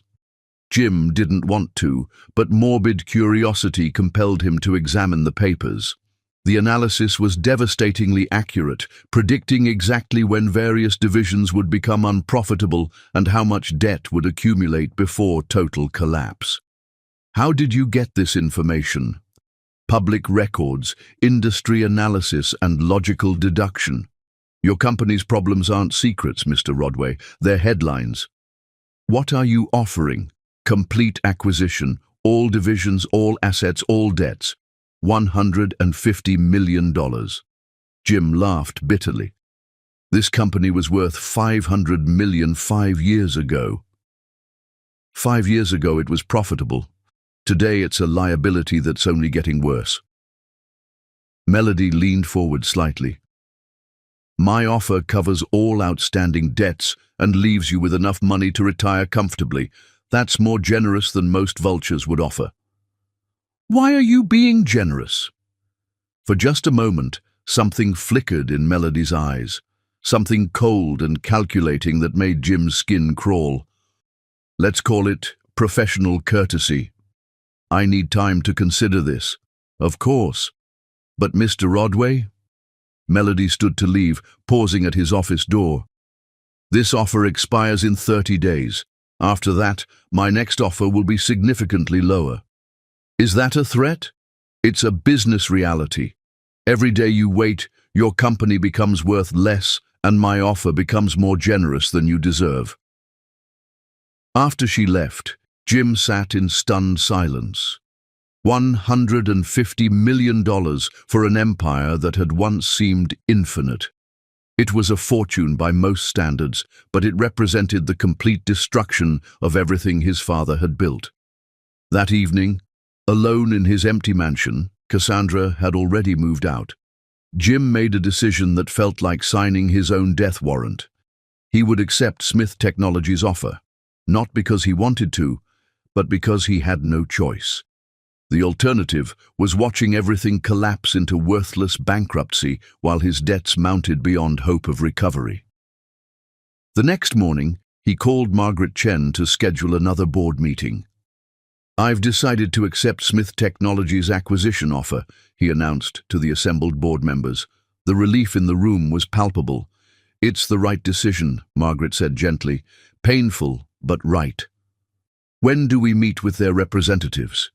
Jim didn't want to, but morbid curiosity compelled him to examine the papers. The analysis was devastatingly accurate, predicting exactly when various divisions would become unprofitable and how much debt would accumulate before total collapse. How did you get this information? Public records, industry analysis, and logical deduction. Your company's problems aren't secrets, Mr. Rodway. They're headlines. What are you offering? Complete acquisition, all divisions, all assets, all debts. $150 million. Jim laughed bitterly. This company was worth $500 million 5 years ago. 5 years ago it was profitable. Today it's a liability that's only getting worse. Melody leaned forward slightly. My offer covers all outstanding debts and leaves you with enough money to retire comfortably. That's more generous than most vultures would offer. Why are you being generous? For just a moment, something flickered in Melody's eyes, something cold and calculating that made Jim's skin crawl. Let's call it professional courtesy. I need time to consider this. Of course. But Mr. Rodway? Melody stood to leave, pausing at his office door. This offer expires in 30 days. After that, my next offer will be significantly lower. Is that a threat? It's a business reality. Every day you wait, your company becomes worth less, and my offer becomes more generous than you deserve. After she left, Jim sat in stunned silence. $150 million for an empire that had once seemed infinite. It was a fortune by most standards, but it represented the complete destruction of everything his father had built. That evening, alone in his empty mansion, Cassandra had already moved out. Jim made a decision that felt like signing his own death warrant. He would accept Smith Technologies' offer, not because he wanted to, but because he had no choice. The alternative was watching everything collapse into worthless bankruptcy while his debts mounted beyond hope of recovery. The next morning, he called Margaret Chen to schedule another board meeting. I've decided to accept Smith Technologies' acquisition offer, he announced to the assembled board members. The relief in the room was palpable. It's the right decision, Margaret said gently. Painful, but right. When do we meet with their representatives?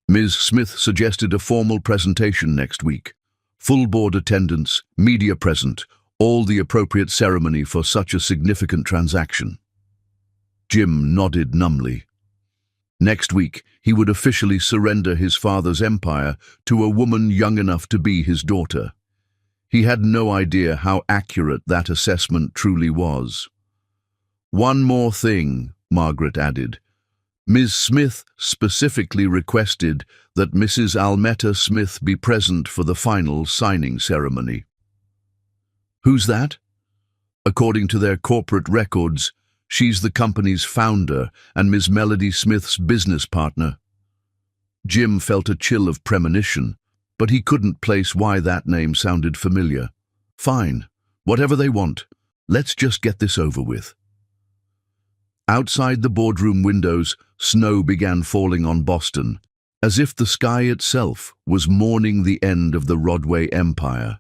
Ms. Smith suggested a formal presentation next week. Full board attendance, media present, all the appropriate ceremony for such a significant transaction. Jim nodded numbly. Next week, he would officially surrender his father's empire to a woman young enough to be his daughter. He had no idea how accurate that assessment truly was. One more thing, Margaret added. Ms. Smith specifically requested that Mrs. Almetta Smith be present for the final signing ceremony. Who's that? According to their corporate records, she's the company's founder and Ms. Melody Smith's business partner. Jim felt a chill of premonition, but he couldn't place why that name sounded familiar. Fine, whatever they want. Let's just get this over with. Outside the boardroom windows, snow began falling on Boston, as if the sky itself was mourning the end of the Rodway Empire.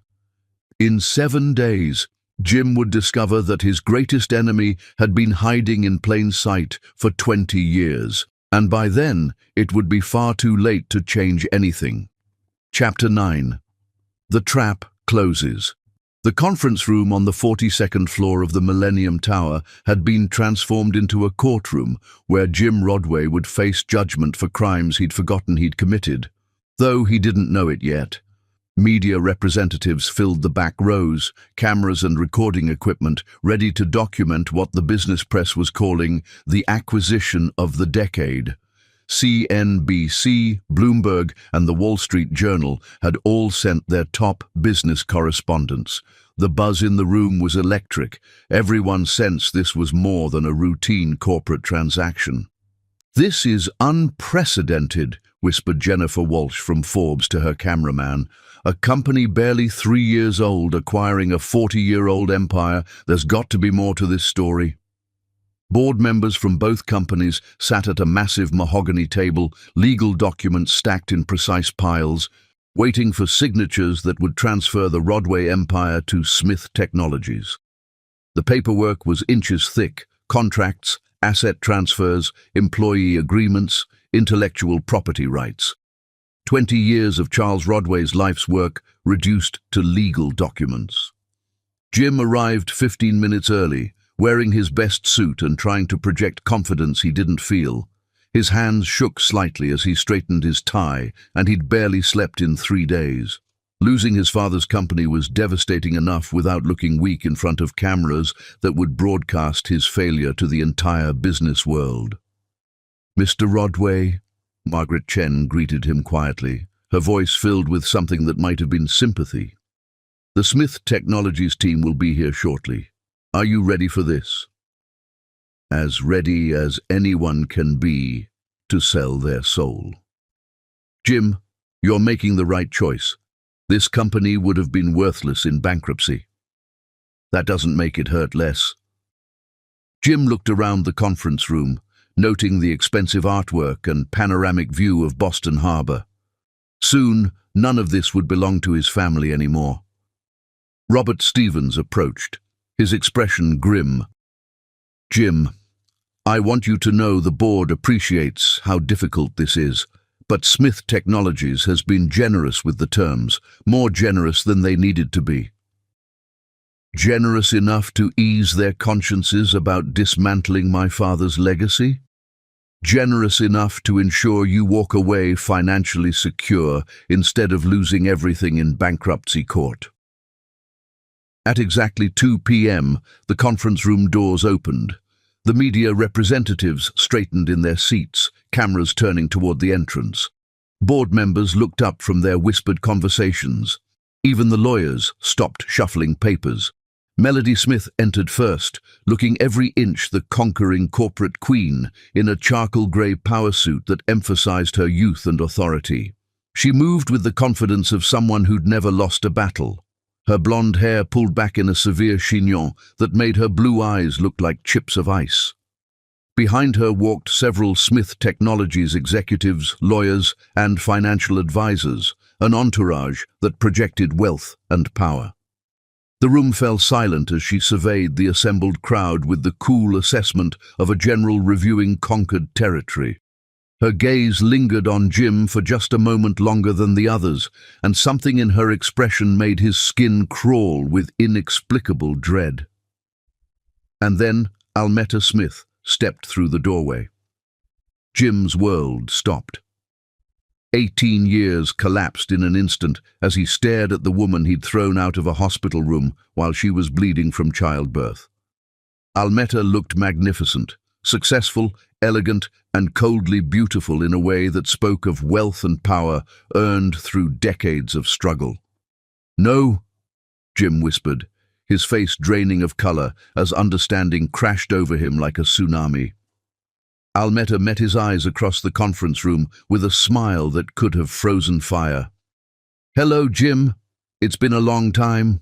In 7 days, Jim would discover that his greatest enemy had been hiding in plain sight for 20 years, and by then it would be far too late to change anything. Chapter 9. The Trap Closes. The conference room on the 42nd floor of the Millennium Tower had been transformed into a courtroom where Jim Rodway would face judgment for crimes he'd forgotten he'd committed, though he didn't know it yet. Media representatives filled the back rows, cameras and recording equipment, ready to document what the business press was calling the acquisition of the decade. CNBC, Bloomberg, and the Wall Street Journal had all sent their top business correspondents. The buzz in the room was electric. Everyone sensed this was more than a routine corporate transaction. "This is unprecedented," whispered Jennifer Walsh from Forbes to her cameraman. "A company barely 3 years old acquiring a 40-year-old empire. There's got to be more to this story." Board members from both companies sat at a massive mahogany table, legal documents stacked in precise piles, waiting for signatures that would transfer the Rodway empire to Smith Technologies. The paperwork was inches thick: contracts, asset transfers, employee agreements, intellectual property rights. 20 years of Charles Rodway's life's work reduced to legal documents. Jim arrived 15 minutes early, wearing his best suit and trying to project confidence he didn't feel. His hands shook slightly as he straightened his tie, and he'd barely slept in 3 days. Losing his father's company was devastating enough without looking weak in front of cameras that would broadcast his failure to the entire business world. "Mr. Rodway," Margaret Chen greeted him quietly, her voice filled with something that might have been sympathy. "The Smith Technologies team will be here shortly. Are you ready for this?" "As ready as anyone can be to sell their soul." "Jim, you're making the right choice. This company would have been worthless in bankruptcy." "That doesn't make it hurt less." Jim looked around the conference room, noting the expensive artwork and panoramic view of Boston Harbor. Soon, none of this would belong to his family anymore. Robert Stevens approached, his expression grim. "Jim, I want you to know the board appreciates how difficult this is, but Smith Technologies has been generous with the terms, more generous than they needed to be. Generous enough to ease their consciences about dismantling my father's legacy? Generous enough to ensure you walk away financially secure instead of losing everything in bankruptcy court." At exactly 2 p.m., the conference room doors opened. The media representatives straightened in their seats, cameras turning toward the entrance. Board members looked up from their whispered conversations. Even the lawyers stopped shuffling papers. Melody Smith entered first, looking every inch the conquering corporate queen in a charcoal grey power suit that emphasized her youth and authority. She moved with the confidence of someone who'd never lost a battle. Her blonde hair pulled back in a severe chignon that made her blue eyes look like chips of ice. Behind her walked several Smith Technologies executives, lawyers, and financial advisors, an entourage that projected wealth and power. The room fell silent as she surveyed the assembled crowd with the cool assessment of a general reviewing conquered territory. Her gaze lingered on Jim for just a moment longer than the others, and something in her expression made his skin crawl with inexplicable dread. And then Almetta Smith stepped through the doorway. Jim's world stopped. 18 years collapsed in an instant as he stared at the woman he'd thrown out of a hospital room while she was bleeding from childbirth. Almetta looked magnificent, successful, elegant, and coldly beautiful in a way that spoke of wealth and power earned through decades of struggle. "No," Jim whispered, his face draining of color as understanding crashed over him like a tsunami. Almetta met his eyes across the conference room with a smile that could have frozen fire. "Hello, Jim. It's been a long time."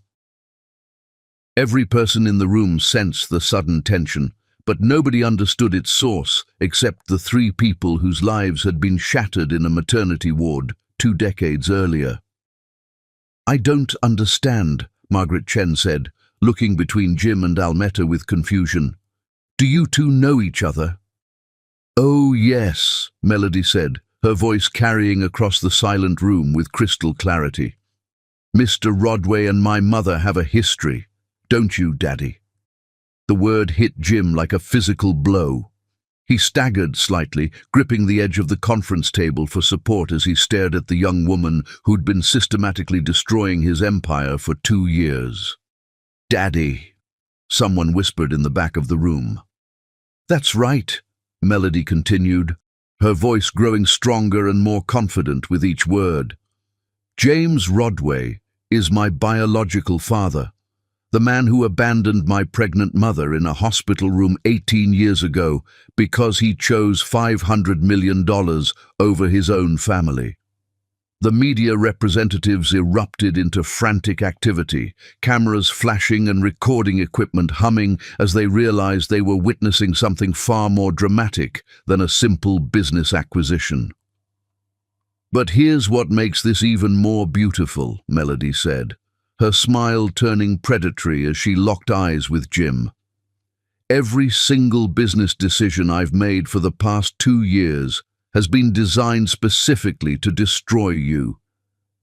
Every person in the room sensed the sudden tension, but nobody understood its source except the 3 people whose lives had been shattered in a maternity ward 2 decades earlier. "I don't understand," Margaret Chen said, looking between Jim and Almetta with confusion. "Do you two know each other?" "Oh, yes," Melody said, her voice carrying across the silent room with crystal clarity. "Mr. Rodway and my mother have a history, don't you, Daddy?" The word hit Jim like a physical blow. He staggered slightly, gripping the edge of the conference table for support as he stared at the young woman who'd been systematically destroying his empire for 2 years. "Daddy," someone whispered in the back of the room. "That's right," Melody continued, her voice growing stronger and more confident with each word. "James Rodway is my biological father, the man who abandoned my pregnant mother in a hospital room 18 years ago because he chose $500 million over his own family. The media representatives erupted into frantic activity, cameras flashing and recording equipment humming as they realized they were witnessing something far more dramatic than a simple business acquisition. "But here's what makes this even more beautiful," Melody said, her smile turning predatory as she locked eyes with Jim. "Every single business decision I've made for the past 2 years has been designed specifically to destroy you.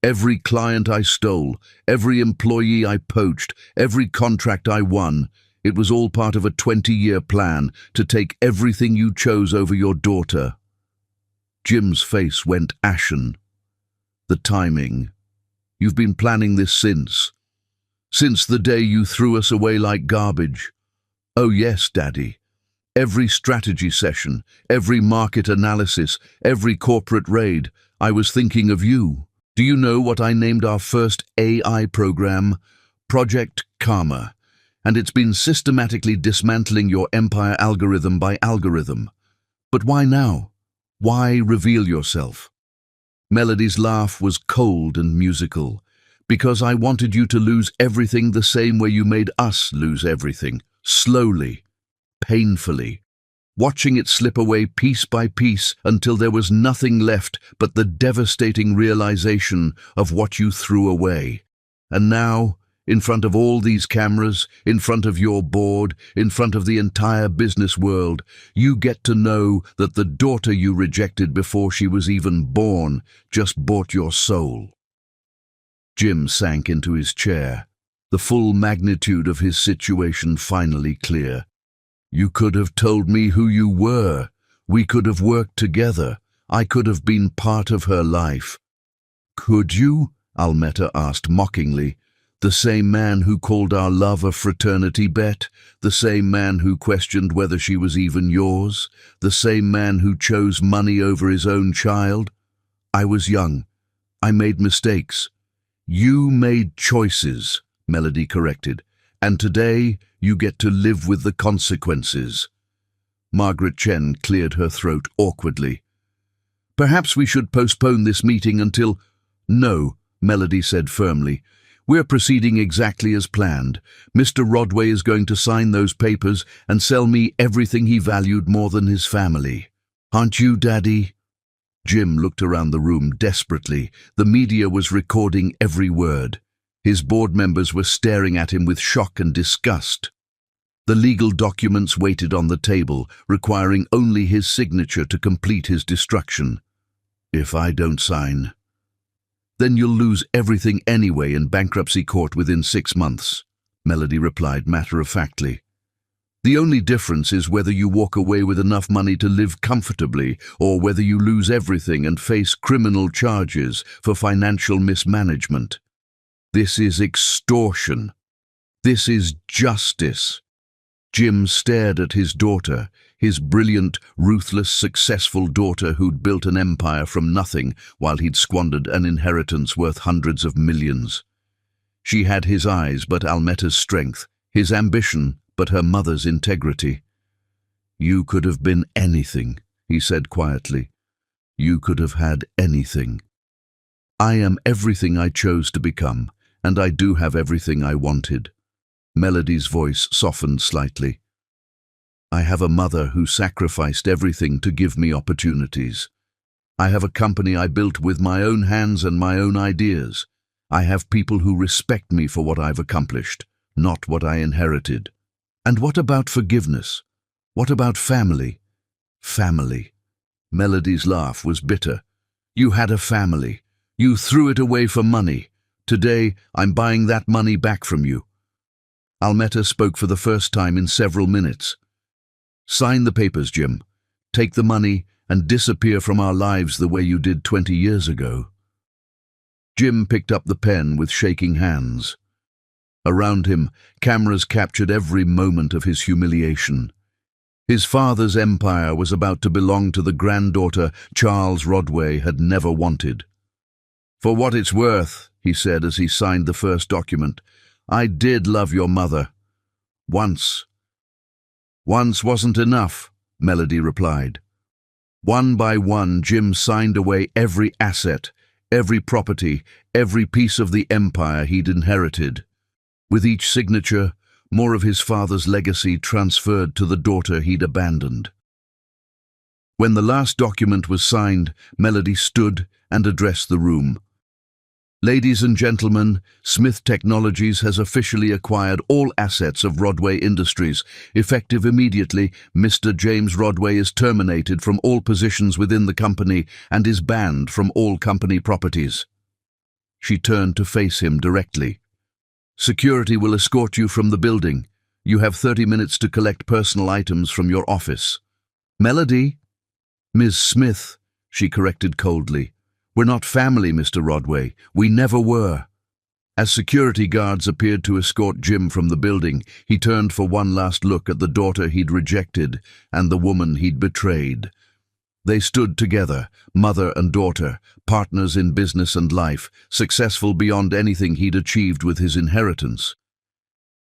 Every client I stole, every employee I poached, every contract I won, it was all part of a 20-year plan to take everything you chose over your daughter." Jim's face went ashen. "The timing. You've been planning this since the day you threw us away like garbage." "Oh yes, Daddy. Every strategy session, every market analysis, every corporate raid, I was thinking of you. Do you know what I named our first AI program? Project Karma. And it's been systematically dismantling your empire algorithm by algorithm. But why now? Why reveal yourself?" Melody's laugh was cold and musical. "Because I wanted you to lose everything the same way you made us lose everything. Slowly. Painfully, watching it slip away piece by piece until there was nothing left but the devastating realization of what you threw away. And now, in front of all these cameras, in front of your board, in front of the entire business world, you get to know that the daughter you rejected before she was even born just bought your soul." Jim sank into his chair, the full magnitude of his situation finally clear. "You could have told me who you were. We could have worked together. I could have been part of her life." "Could you?" Almeta asked mockingly. "The same man who called our love a fraternity bet? The same man who questioned whether she was even yours? The same man who chose money over his own child?" "I was young. I made mistakes." "You made choices," Melody corrected. "And today you get to live with the consequences." Margaret Chen cleared her throat awkwardly. "Perhaps we should postpone this meeting until—" "No," Melody said firmly. "We're proceeding exactly as planned. Mr. Rodway is going to sign those papers and sell me everything he valued more than his family. Aren't you, Daddy?" Jim looked around the room desperately. The media was recording every word. His board members were staring at him with shock and disgust. The legal documents waited on the table, requiring only his signature to complete his destruction. "If I don't sign, then you'll lose everything anyway in bankruptcy court within 6 months," Melody replied matter-of-factly. "The only difference is whether you walk away with enough money to live comfortably or whether you lose everything and face criminal charges for financial mismanagement. This is extortion. This is justice." Jim stared at his daughter, his brilliant, ruthless, successful daughter who'd built an empire from nothing while he'd squandered an inheritance worth hundreds of millions. She had his eyes but Almeta's strength, his ambition but her mother's integrity. "You could have been anything," he said quietly. "You could have had anything. I am everything I chose to become, and I do have everything I wanted." Melody's voice softened slightly. "I have a mother who sacrificed everything to give me opportunities. I have a company I built with my own hands and my own ideas. I have people who respect me for what I've accomplished, not what I inherited. And what about forgiveness? What about family?" "Family." Melody's laugh was bitter. "You had a family. You threw it away for money. Today, I'm buying that money back from you." Almeta spoke for the first time in several minutes. "Sign the papers, Jim. Take the money and disappear from our lives the way you did 20 years ago." Jim picked up the pen with shaking hands. Around him, cameras captured every moment of his humiliation. His father's empire was about to belong to the granddaughter Charles Rodway had never wanted. "For what it's worth," he said as he signed the first document, "I did love your mother. Once." "Once wasn't enough," Melody replied. One by one, Jim signed away every asset, every property, every piece of the empire he'd inherited. With each signature, more of his father's legacy transferred to the daughter he'd abandoned. When the last document was signed, Melody stood and addressed the room. Ladies and gentlemen, Smith Technologies has officially acquired all assets of Rodway Industries. Effective immediately, Mr. James Rodway is terminated from all positions within the company and is banned from all company properties. She turned to face him directly. Security will escort you from the building. You have 30 minutes to collect personal items from your office. Melody? Ms. Smith, she corrected coldly. We're not family, Mr. Rodway. We never were. As security guards appeared to escort Jim from the building, he turned for one last look at the daughter he'd rejected and the woman he'd betrayed. They stood together, mother and daughter, partners in business and life, successful beyond anything he'd achieved with his inheritance.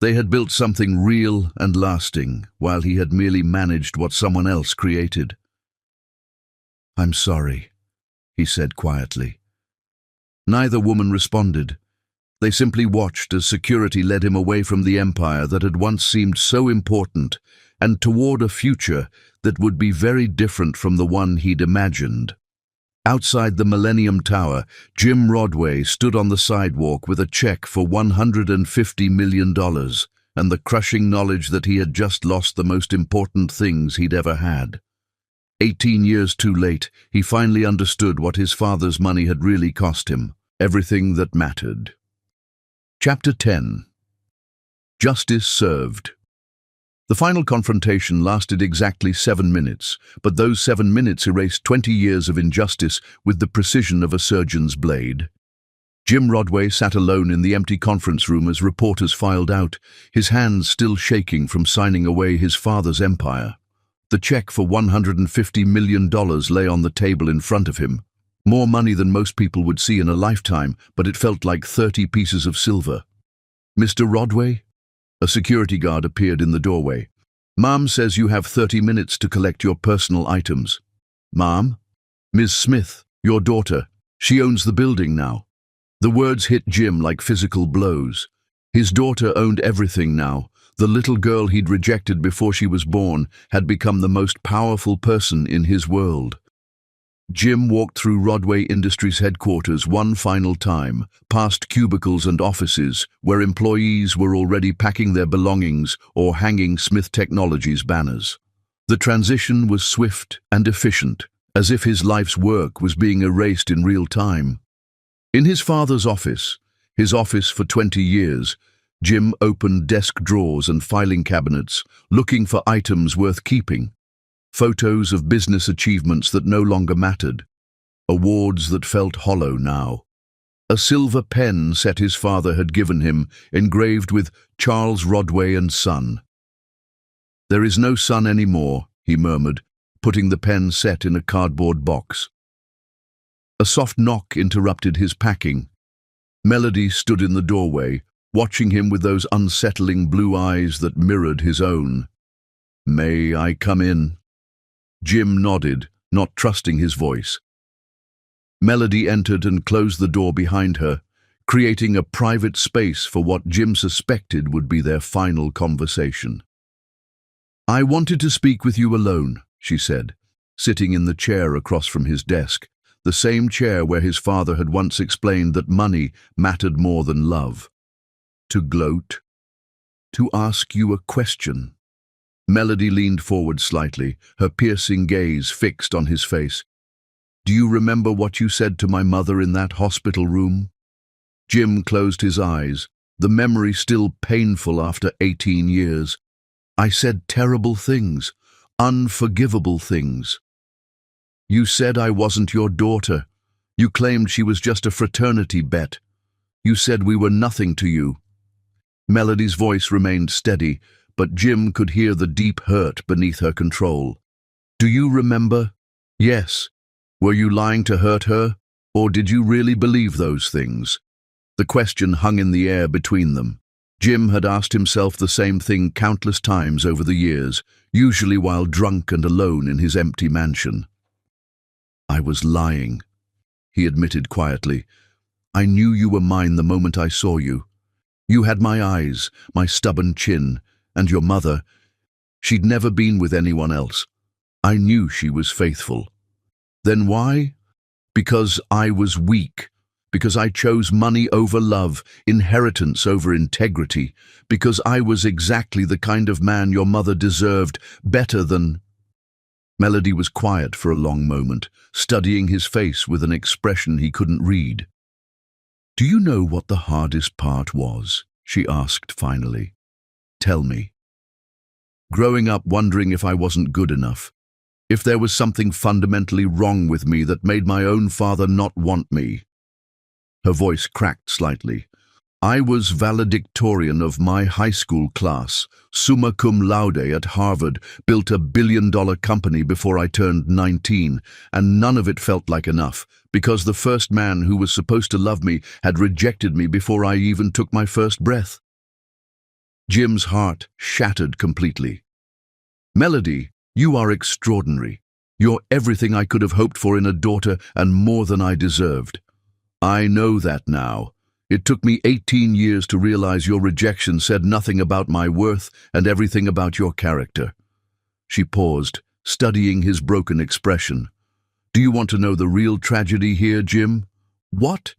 They had built something real and lasting, while he had merely managed what someone else created. "I'm sorry," he said quietly. Neither woman responded. They simply watched as security led him away from the empire that had once seemed so important and toward a future that would be very different from the one he'd imagined. Outside the Millennium Tower, Jim Rodway stood on the sidewalk with a check for $150 million and the crushing knowledge that he had just lost the most important things he'd ever had. 18 years too late, he finally understood what his father's money had really cost him, everything that mattered. Chapter 10. Justice Served. The final confrontation lasted exactly 7 minutes, but those 7 minutes erased 20 years of injustice with the precision of a surgeon's blade. Jim Rodway sat alone in the empty conference room as reporters filed out, his hands still shaking from signing away his father's empire. The check for $150 million lay on the table in front of him. More money than most people would see in a lifetime, but it felt like 30 pieces of silver. "Mr. Rodway?" A security guard appeared in the doorway. "Mom says you have 30 minutes to collect your personal items." "Mom?" "Ms. Smith, your daughter. She owns the building now." The words hit Jim like physical blows. His daughter owned everything now. The little girl he'd rejected before she was born had become the most powerful person in his world. Jim walked through Rodway Industries headquarters one final time, past cubicles and offices where employees were already packing their belongings or hanging Smith Technologies banners. The transition was swift and efficient, as if his life's work was being erased in real time. In his father's office, his office for 20 years, Jim opened desk drawers and filing cabinets, looking for items worth keeping. Photos of business achievements that no longer mattered. Awards that felt hollow now. A silver pen set his father had given him, engraved with Charles Rodway and Son. "There is no son anymore," he murmured, putting the pen set in a cardboard box. A soft knock interrupted his packing. Melody stood in the doorway, watching him with those unsettling blue eyes that mirrored his own. "May I come in?" Jim nodded, not trusting his voice. Melody entered and closed the door behind her, creating a private space for what Jim suspected would be their final conversation. "I wanted to speak with you alone," she said, sitting in the chair across from his desk, the same chair where his father had once explained that money mattered more than love. "To gloat? To ask you a question?" Melody leaned forward slightly, her piercing gaze fixed on his face. "Do you remember what you said to my mother in that hospital room?" Jim closed his eyes, the memory still painful after 18 years. "I said terrible things, unforgivable things. You said I wasn't your daughter. You claimed she was just a fraternity bet. You said we were nothing to you." Melody's voice remained steady, but Jim could hear the deep hurt beneath her control. "Do you remember?" "Yes. Were you lying to hurt her, or did you really believe those things?" The question hung in the air between them. Jim had asked himself the same thing countless times over the years, usually while drunk and alone in his empty mansion. "I was lying." he admitted quietly. "I knew you were mine the moment I saw you. You had my eyes, my stubborn chin, and your mother. She'd never been with anyone else. I knew she was faithful. Then why? Because I was weak. Because I chose money over love, inheritance over integrity. Because I was exactly the kind of man your mother deserved, better than—" Melody was quiet for a long moment, studying his face with an expression he couldn't read. "Do you know what the hardest part was?" she asked finally. "Tell me." "Growing up wondering if I wasn't good enough, if there was something fundamentally wrong with me that made my own father not want me." Her voice cracked slightly. "I was valedictorian of my high school class, summa cum laude at Harvard, built a billion-dollar company before I turned 19, and none of it felt like enough, because the first man who was supposed to love me had rejected me before I even took my first breath." Jim's heart shattered completely. "Melody, you are extraordinary. You're everything I could have hoped for in a daughter and more than I deserved. I know that now. It took me 18 years to realize your rejection said nothing about my worth and everything about your character." She paused, studying his broken expression. "Do you want to know the real tragedy here, Jim? What?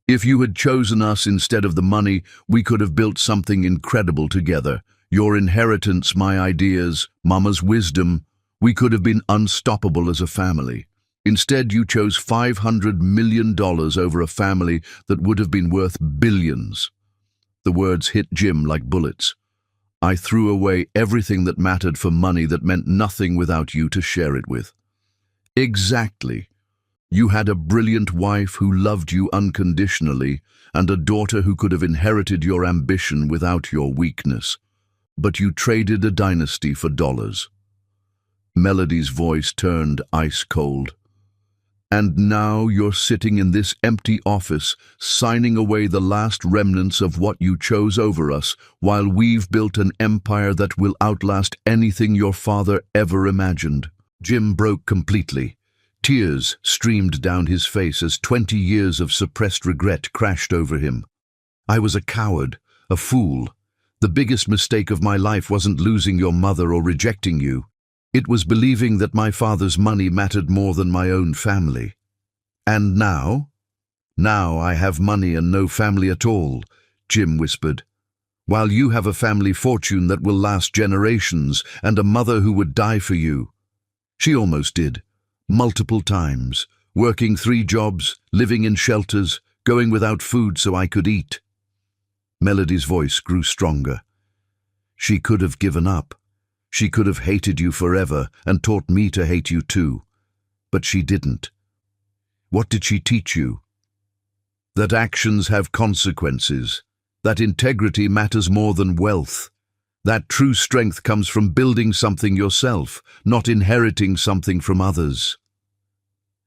If you had chosen us instead of the money, we could have built something incredible together. Your inheritance, my ideas, Mama's wisdom. We could have been unstoppable as a family. Instead, you chose $500 million over a family that would have been worth billions." The words hit Jim like bullets. "I threw away everything that mattered for money that meant nothing without you to share it with." "Exactly. You had a brilliant wife who loved you unconditionally and a daughter who could have inherited your ambition without your weakness. But you traded a dynasty for dollars." Melody's voice turned ice cold. "And now you're sitting in this empty office, signing away the last remnants of what you chose over us, while we've built an empire that will outlast anything your father ever imagined." Jim broke completely. Tears streamed down his face as 20 years of suppressed regret crashed over him. "I was a coward, a fool. The biggest mistake of my life wasn't losing your mother or rejecting you. It was believing that my father's money mattered more than my own family. And now? Now I have money and no family at all," Jim whispered. "While you have a family fortune that will last generations and a mother who would die for you. She almost did, multiple times, working 3 jobs, living in shelters, going without food so I could eat." Melody's voice grew stronger. "She could have given up. She could have hated you forever and taught me to hate you too. But she didn't. What did she teach you? That actions have consequences. That integrity matters more than wealth. That true strength comes from building something yourself, not inheriting something from others."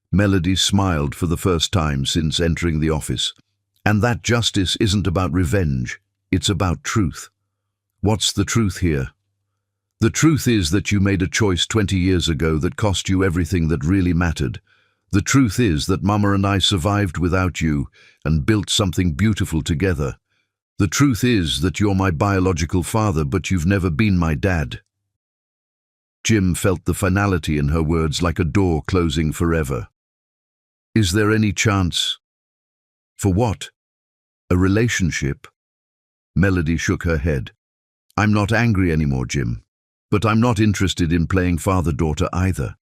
Melody smiled for the first time since entering the office. "And that justice isn't about revenge, it's about truth." "What's the truth here?" "The truth is that you made a choice 20 years ago that cost you everything that really mattered. The truth is that Mama and I survived without you and built something beautiful together. The truth is that you're my biological father, but you've never been my dad." Jim felt the finality in her words like a door closing forever. "Is there any chance?" "For what? A relationship?" Melody shook her head. "I'm not angry anymore, Jim. But I'm not interested in playing father-daughter either.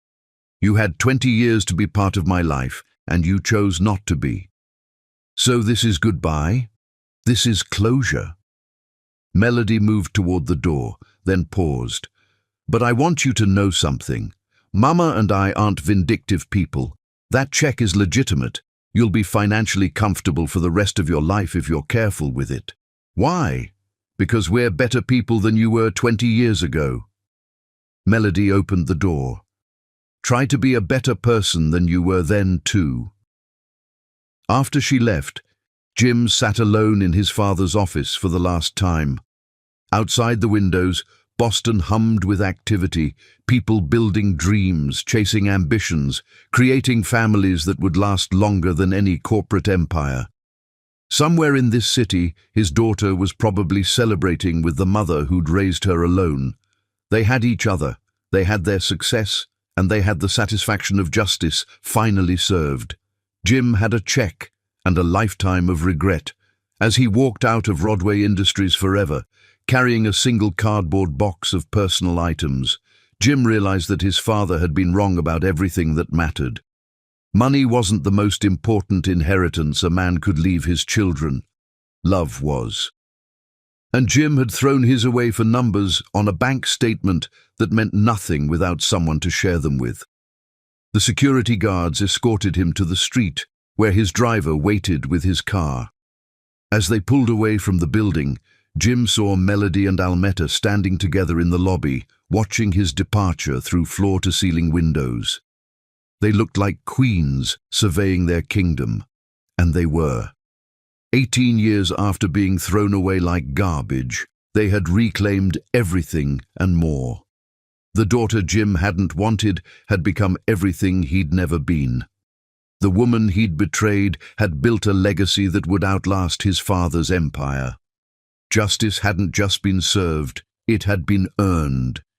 You had 20 years to be part of my life, and you chose not to be. So this is goodbye? This is closure." Melody moved toward the door, then paused. "But I want you to know something. Mama and I aren't vindictive people. That check is legitimate. You'll be financially comfortable for the rest of your life if you're careful with it. Why? Because we're better people than you were 20 years ago." Melody opened the door. "Try to be a better person than you were then, too." After she left, Jim sat alone in his father's office for the last time. Outside the windows, Boston hummed with activity, people building dreams, chasing ambitions, creating families that would last longer than any corporate empire. Somewhere in this city, his daughter was probably celebrating with the mother who'd raised her alone. They had each other, they had their success, and they had the satisfaction of justice finally served. Jim had a check and a lifetime of regret. As he walked out of Rodway Industries forever, carrying a single cardboard box of personal items, Jim realized that his father had been wrong about everything that mattered. Money wasn't the most important inheritance a man could leave his children. Love was. And Jim had thrown his away for numbers on a bank statement that meant nothing without someone to share them with. The security guards escorted him to the street, where his driver waited with his car. As they pulled away from the building, Jim saw Melody and Almetta standing together in the lobby, watching his departure through floor-to-ceiling windows. They looked like queens surveying their kingdom, and they were. 18 years after being thrown away like garbage, they had reclaimed everything and more. The daughter Jim hadn't wanted had become everything he'd never been. The woman he'd betrayed had built a legacy that would outlast his father's empire. Justice hadn't just been served, it had been earned.